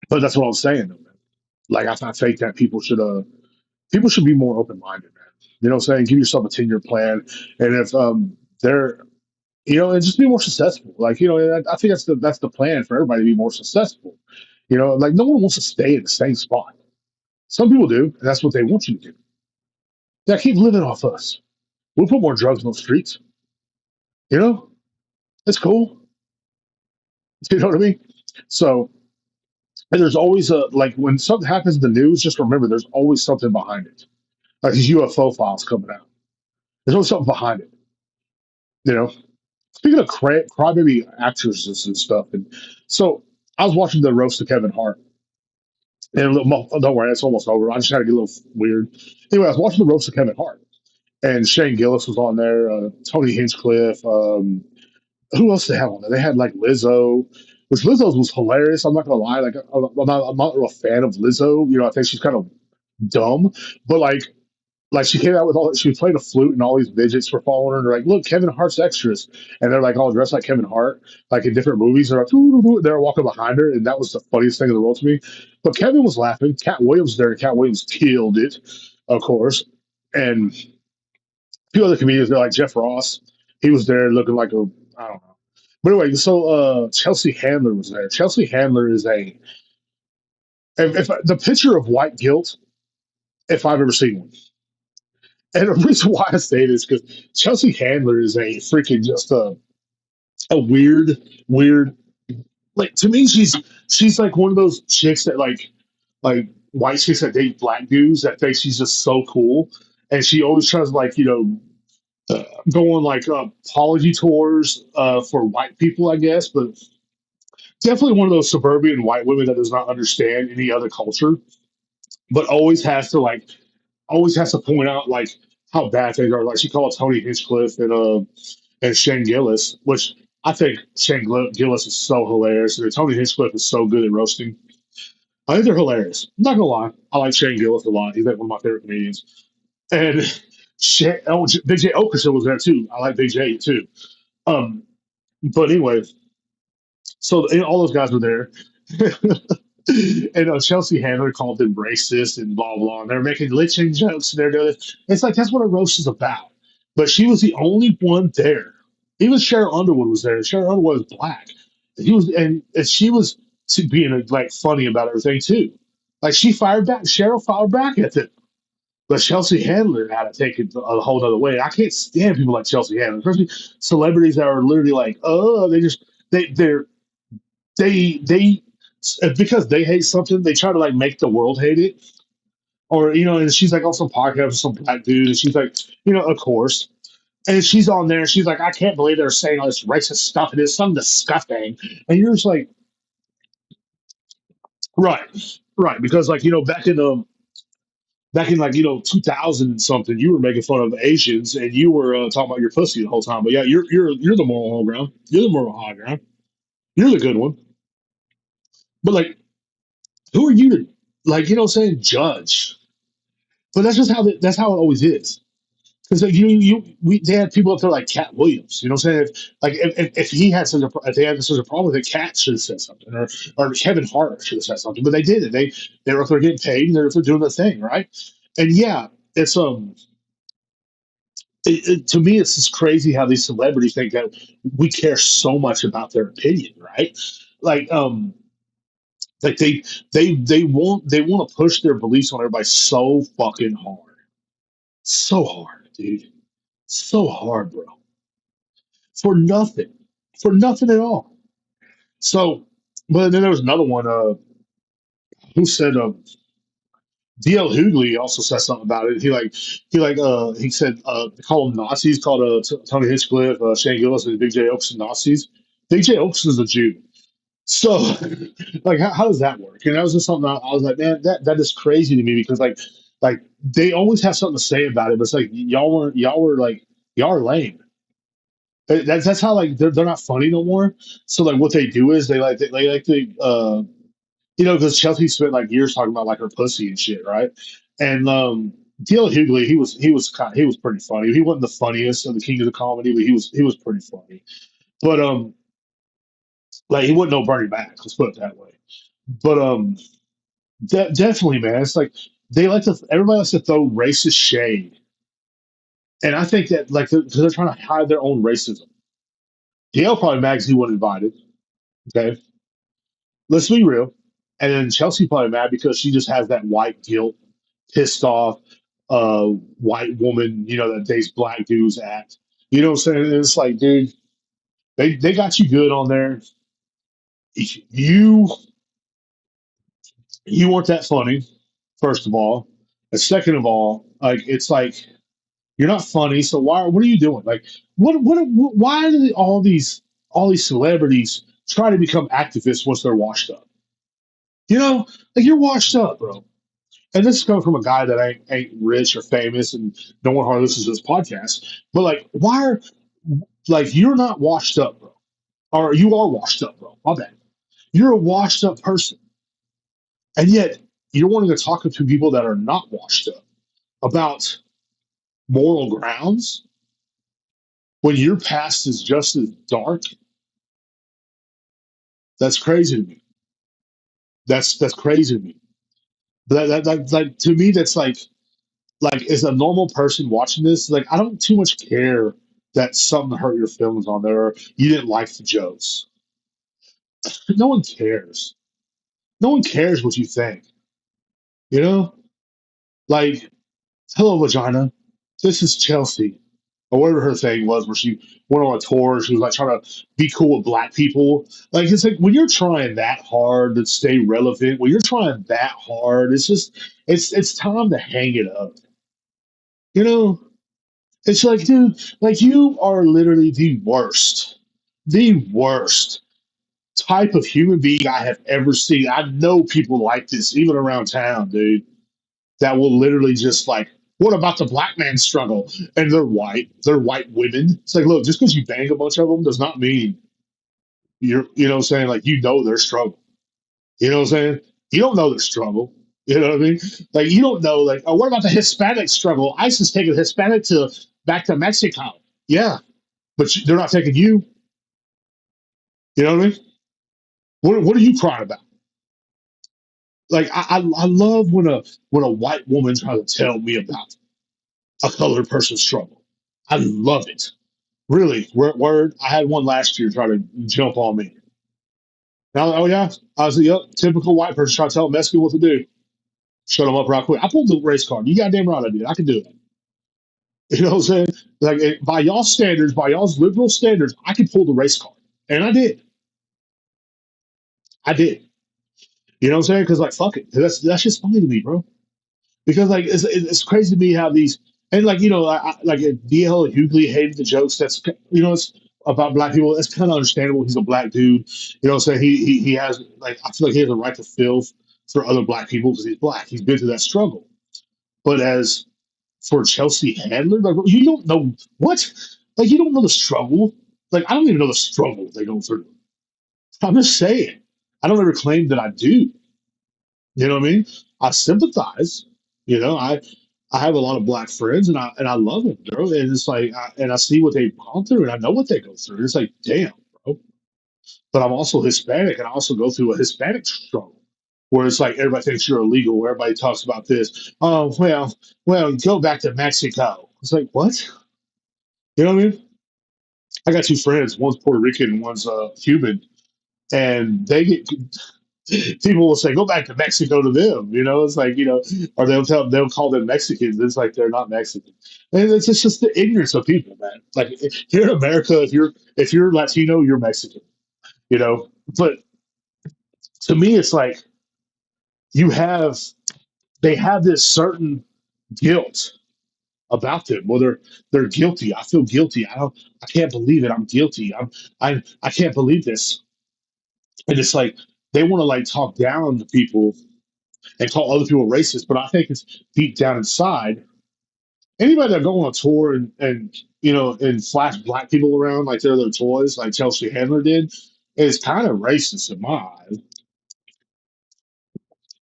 But that's what I was saying, though, man. Like I think that people should be more open minded, man. You know what I'm saying? Give yourself a 10-year plan, and if they're and just be more successful. Like I think that's the plan for everybody to be more successful. Like no one wants to stay in the same spot. Some people do, and that's what they want you to do. Yeah, keep living off us. We'll put more drugs on the streets. You know, it's cool. You know what I mean? So, and there's always like when something happens in the news, just remember there's always something behind it. Like these UFO files coming out. There's always something behind it. You know, speaking of crybaby actresses and stuff, and so I was watching the roast of Kevin Hart, and don't worry, it's almost over. I just had to get a little weird. Anyway, I was watching the roast of Kevin Hart, and Shane Gillis was on there, Tony Hinchcliffe. Who else they have on there? They had like Lizzo, which Lizzo's was hilarious. I'm not gonna lie, like I'm not a fan of Lizzo. I think she's kind of dumb, but like she came out with all she was playing a flute and all these midgets were following her and they're like, look, Kevin Hart's extras. And they're like all dressed like Kevin Hart, like in different movies. They're like, "Ooh, ooh, ooh," they're walking behind her, and that was the funniest thing in the world to me. But Kevin was laughing. Cat Williams was there, and Cat Williams killed it, of course. And a few other comedians, they're like Jeff Ross. He was there looking like I don't know. But anyway, so Chelsea Handler was there. Chelsea Handler is if the picture of white guilt, if I've ever seen one. And the reason why I say this because Chelsea Handler is a freaking just a weird. Like to me, she's like one of those chicks that like white chicks that date black dudes that think she's just so cool, and she always tries to go on like apology tours for white people, I guess, but definitely one of those suburban white women that does not understand any other culture, but always has to point out like how bad things are. Like she called Tony Hinchcliffe and Shane Gillis, which I think Gillis is so hilarious. And Tony Hinchcliffe is so good at roasting. I think they're hilarious. I'm not gonna lie, I like Shane Gillis a lot. He's like one of my favorite comedians. And Big J Okerson was there too. I like Big J too. Um, but anyway, so all those guys were there. And Chelsea Handler called them racist and blah blah. And they're making lynching jokes and they're doing it. It's like that's what a roast is about. But she was the only one there. Even Cheryl Underwood was there. Cheryl Underwood was black. And she was being like funny about everything too. Like she fired back. Cheryl fired back at them. But Chelsea Handler had to take it a whole other way. I can't stand people like Chelsea Handler, especially celebrities that are literally like, oh, they're they because they hate something, they try to like make the world hate it. Or and she's like on some podcast with some black dude, and she's like, of course. And she's on there, and she's like, I can't believe they're saying all this racist stuff. It is something disgusting. And you're just like, right, right, because like back in like 2000 and something, you were making fun of Asians, and you were talking about your pussy the whole time. But yeah, you're the moral high ground. You're the moral high ground. You're the good one. But like, who are you to like? Saying judge? But that's just that's how it always is. because like they had people up there like Cat Williams. You know what I'm saying? If he had such a if they had such a problem with it, Cat should have said something, or Kevin Hart should have said something, but they didn't. They were up there getting paid, and they're up there doing their thing, right? And yeah, it's to me, it's just crazy how these celebrities think that we care so much about their opinion, right? Like like they want to push their beliefs on everybody so fucking hard, so hard, dude, so hard, bro, for nothing, for nothing at all. So, but then there was another one. Who said? DL Hughley also said something about it. He said they call them Nazis. Called Tony Hinchcliffe, Shane Gillis, and Big J Oaks Nazis. Big J Oaks is a Jew. So, like, how does that work? And that was just something I was like, man, that is crazy to me because like they always have something to say about it, but it's like y'all are lame. That's how like they're not funny no more. So like what they do is they like to because Chelsea spent like years talking about like her pussy and shit, right? And DL Hughley, he was pretty funny. He wasn't the funniest of the king of the comedy, but he was pretty funny. But like he wasn't no Bernie Mac, let's put it that way. But definitely, man, it's like everybody likes to throw racist shade, and I think that like because they're trying to hide their own racism. DL probably mad 'cause he wasn't invited. Okay, let's be real. And then Chelsea probably mad because she just has that white guilt, pissed off, white woman, that dates black dudes act. You know what I'm saying? And it's like, dude, they got you good on there. You you weren't that funny, first of all. And second of all, like it's like you're not funny, so what are you doing? Like why do all these celebrities try to become activists once they're washed up? Like you're washed up, bro. And this is coming from a guy that ain't rich or famous and no one hardly listens to this podcast. But like, why are like you're not washed up, bro? Or you are washed up, bro. My bad. You're a washed up person. And yet you're wanting to talk to people that are not washed up about moral grounds when your past is just as dark. That's crazy to me. That's crazy to me. Like to me, that's like as a normal person watching this, like I don't too much care that something hurt your feelings on there or you didn't like the jokes. No one cares. No one cares what you think. You know? Like, hello vagina. This is Chelsea. Or whatever her thing was where she went on a tour, she was like trying to be cool with black people. Like it's like when you're trying that hard to stay relevant, when you're trying that hard, it's time to hang it up. You know? It's like, dude, like you are literally the worst type of human being I have ever seen. I know people like this, even around town, dude, that will literally just like, what about the black man struggle? And they're white. They're white women. It's like, look, just because you bang a bunch of them does not mean you know what I'm saying? Like, you know their struggle. You know what I'm saying? You don't know their struggle. You know what I mean? Like, you don't know, like, oh, what about the Hispanic struggle? ISIS taking Hispanic back to Mexico. Yeah, but they're not taking you. You know what I mean? What are you crying about? Like I love when a white woman tries to tell me about a colored person's struggle. I love it. Really, word. I had one last year try to jump on me. Now, oh yeah, I was yep, typical white person trying to tell a Mexican what to do. Shut them up real quick. I pulled the race card. You goddamn right I did. I can do it. You know what I'm saying? Like by y'all standards, by y'all's liberal standards, I could pull the race card, and I did. I did. You know what I'm saying? Because like fuck it, that's just funny to me, bro. Because like it's crazy to me how these and like like DL Hughley hated the jokes. That's it's about black people. That's kind of understandable. He's a black dude. You know, so he has like I feel like he has a right to feel for other black people because he's black. He's been through that struggle. But as for Chelsea Handler, like you don't know what, like you don't know the struggle. Like I don't even know the struggle they go through. I'm just saying. I don't ever claim that I do. You know what I mean? I sympathize. You know, I have a lot of black friends, and I love them, bro. And it's like, and I see what they've gone through, and I know what they go through. It's like, damn, bro. But I'm also Hispanic, and I also go through a Hispanic struggle, where it's like everybody thinks you're illegal. Where everybody talks about this. Oh well, go back to Mexico. It's like what? You know what I mean? I got two friends. One's Puerto Rican, and one's Cuban, and they get people will say, "Go back to Mexico" to them. You know, it's like or they'll call them Mexicans. It's like they're not Mexican, and it's just the ignorance of people, man. Like here in America, if you're Latino, you're Mexican. You know, but to me, it's like you have they have this certain guilt about them. Well, they're guilty. I feel guilty. I can't believe it. I'm guilty. I can't believe this. And it's like they want to like talk down to people and call other people racist, but I think it's deep down inside. Anybody that go on a tour and and flash black people around like they're their toys, like Chelsea Handler did, is kind of racist in my eyes.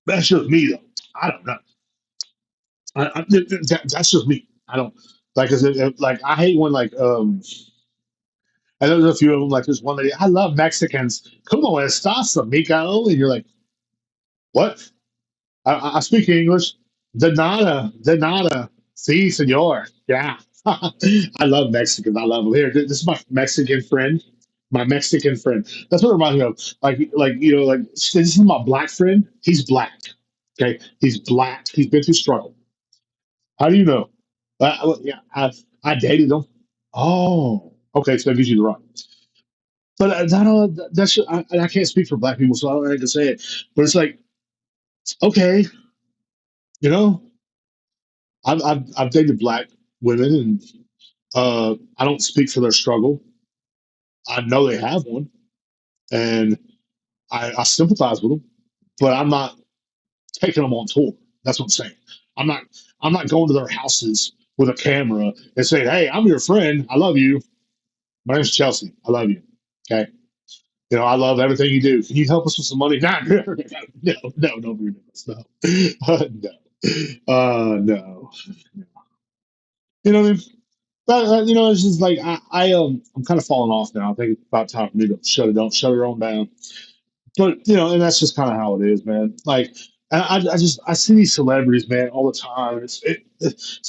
That's just me though. I don't know. That's just me. I don't like. 'Cause like I hate when like I know there's a few of them. Like there's one lady. I love Mexicans. Como estás, amigo? And you're like, what? I speak English. De nada. Si, senor. Yeah. I love Mexicans. I love them. Here, this is my Mexican friend. My Mexican friend. That's what it reminds me of. Like this is my black friend. He's black. Okay, he's black. He's been through struggle. How do you know? Yeah, I dated him. Oh, okay. So that gives you the right. But I don't. I can't speak for black people, so I don't have to say it. But it's like, okay, you know, I've dated black women, and I don't speak for their struggle. I know they have one, and I sympathize with them, but I'm not taking them on tour. That's what I'm saying. I'm not. I'm not going to their houses with a camera and saying, "Hey, I'm your friend. I love you. My name's Chelsea. I love you. Okay. I love everything you do. Can you help us with some money?" Nah, no, ridiculous. No, no, no. You know what I mean? But it's just like I'm kind of falling off now. I think it's about time for me to shut it on down. But and that's just kind of how it is, man. Like, I just I see these celebrities, man, all the time. It's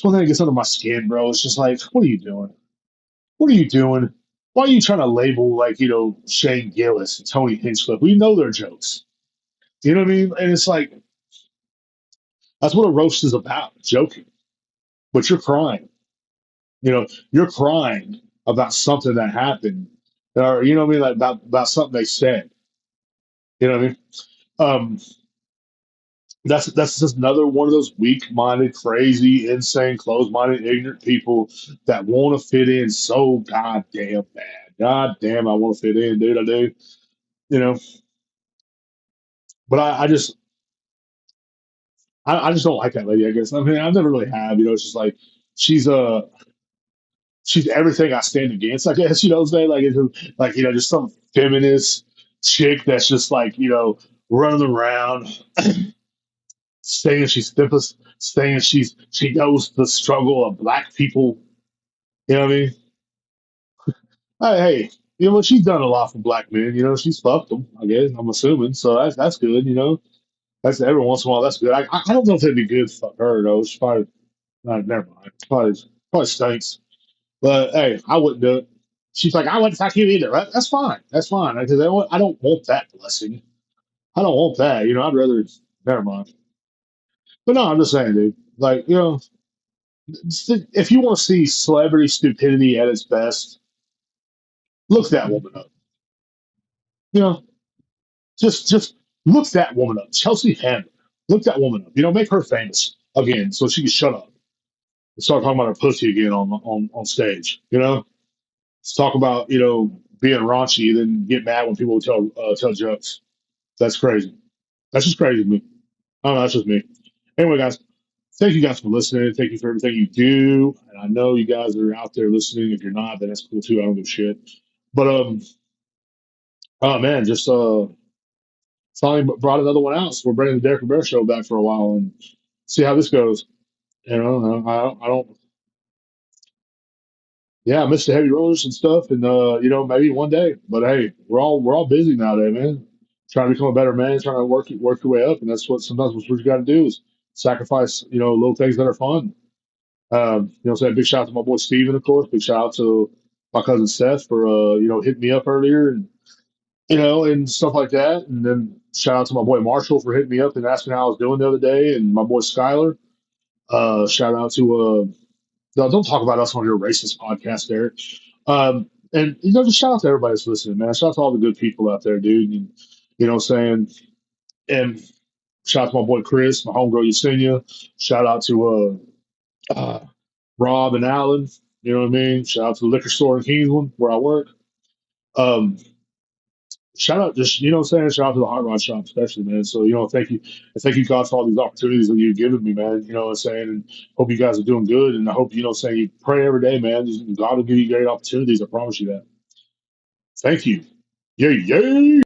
one thing that gets under my skin, bro. It's just like, what are you doing? What are you doing? Why are you trying to label like Shane Gillis and Tony Hinchcliffe? We know they're jokes. You know what I mean? And it's like that's what a roast is about, joking. But you're crying. You're crying about something that happened, or what I mean, like about something they said. You know what I mean? Um, that's just another one of those weak-minded, crazy, insane, closed-minded, ignorant people that want to fit in so goddamn bad. God damn, I want to fit in, dude. I do. You know, but I just don't like that lady. I guess I mean I never really have. It's just like she's she's everything I stand against. I guess what I'm saying. Like it's like just some feminist chick that's just like running around saying she knows the struggle of black people. You know what I mean? Hey, you know what? She's done a lot for black men. She's fucked them. I guess I'm assuming. So that's good. That's every once in a while. That's good. I don't know if it'd be good for her though. She's probably never mind. Probably stinks. But hey, I wouldn't do it. She's like, I wouldn't fuck you either. That's fine. That's fine. Because I don't want that blessing. I don't want that. I'd rather never mind. But no, I'm just saying, dude. Like, if you want to see celebrity stupidity at its best, look that woman up. You know, just look that woman up. Chelsea Handler. Look that woman up. Make her famous again so she can shut up and start talking about her pussy again on stage. Let's talk about being raunchy, then get mad when people tell jokes. That's crazy. That's just crazy to me. I don't know. That's just me. Anyway, guys, thank you guys for listening. Thank you for everything you do. And I know you guys are out there listening. If you're not, then that's cool too. I don't give a shit. But oh man, just finally brought another one out. So we're bringing the Derrek Ribera show back for a while and see how this goes. I don't. Yeah, I miss the heavy rollers and stuff, and maybe one day. But hey, we're all busy nowadays, man. Trying to become a better man, trying to work your way up, and that's what sometimes what you got to do is sacrifice, little things that are fun. Say a big shout out to my boy Steven, of course. Big shout out to my cousin Seth for hitting me up earlier and and stuff like that. And then shout out to my boy Marshall for hitting me up and asking how I was doing the other day, and my boy Skylar. Shout out to no, don't talk about us on your racist podcast, Derek. And just shout out to everybody that's listening, man. Shout out to all the good people out there, dude. And what I'm saying, and shout out to my boy Chris, my homegirl Yesenia. Shout out to Rob and Alan. You know what I mean? Shout out to the liquor store in Kingsland where I work. Um, Shout out, just what I'm saying. Shout out to the Hot Rod Shop, especially, man. So thank you, and thank you, God, for all these opportunities that you've given me, man. You know what I'm saying, and hope you guys are doing good. And I hope saying you pray every day, man. God will give you great opportunities. I promise you that. Thank you. Yeah, yeah.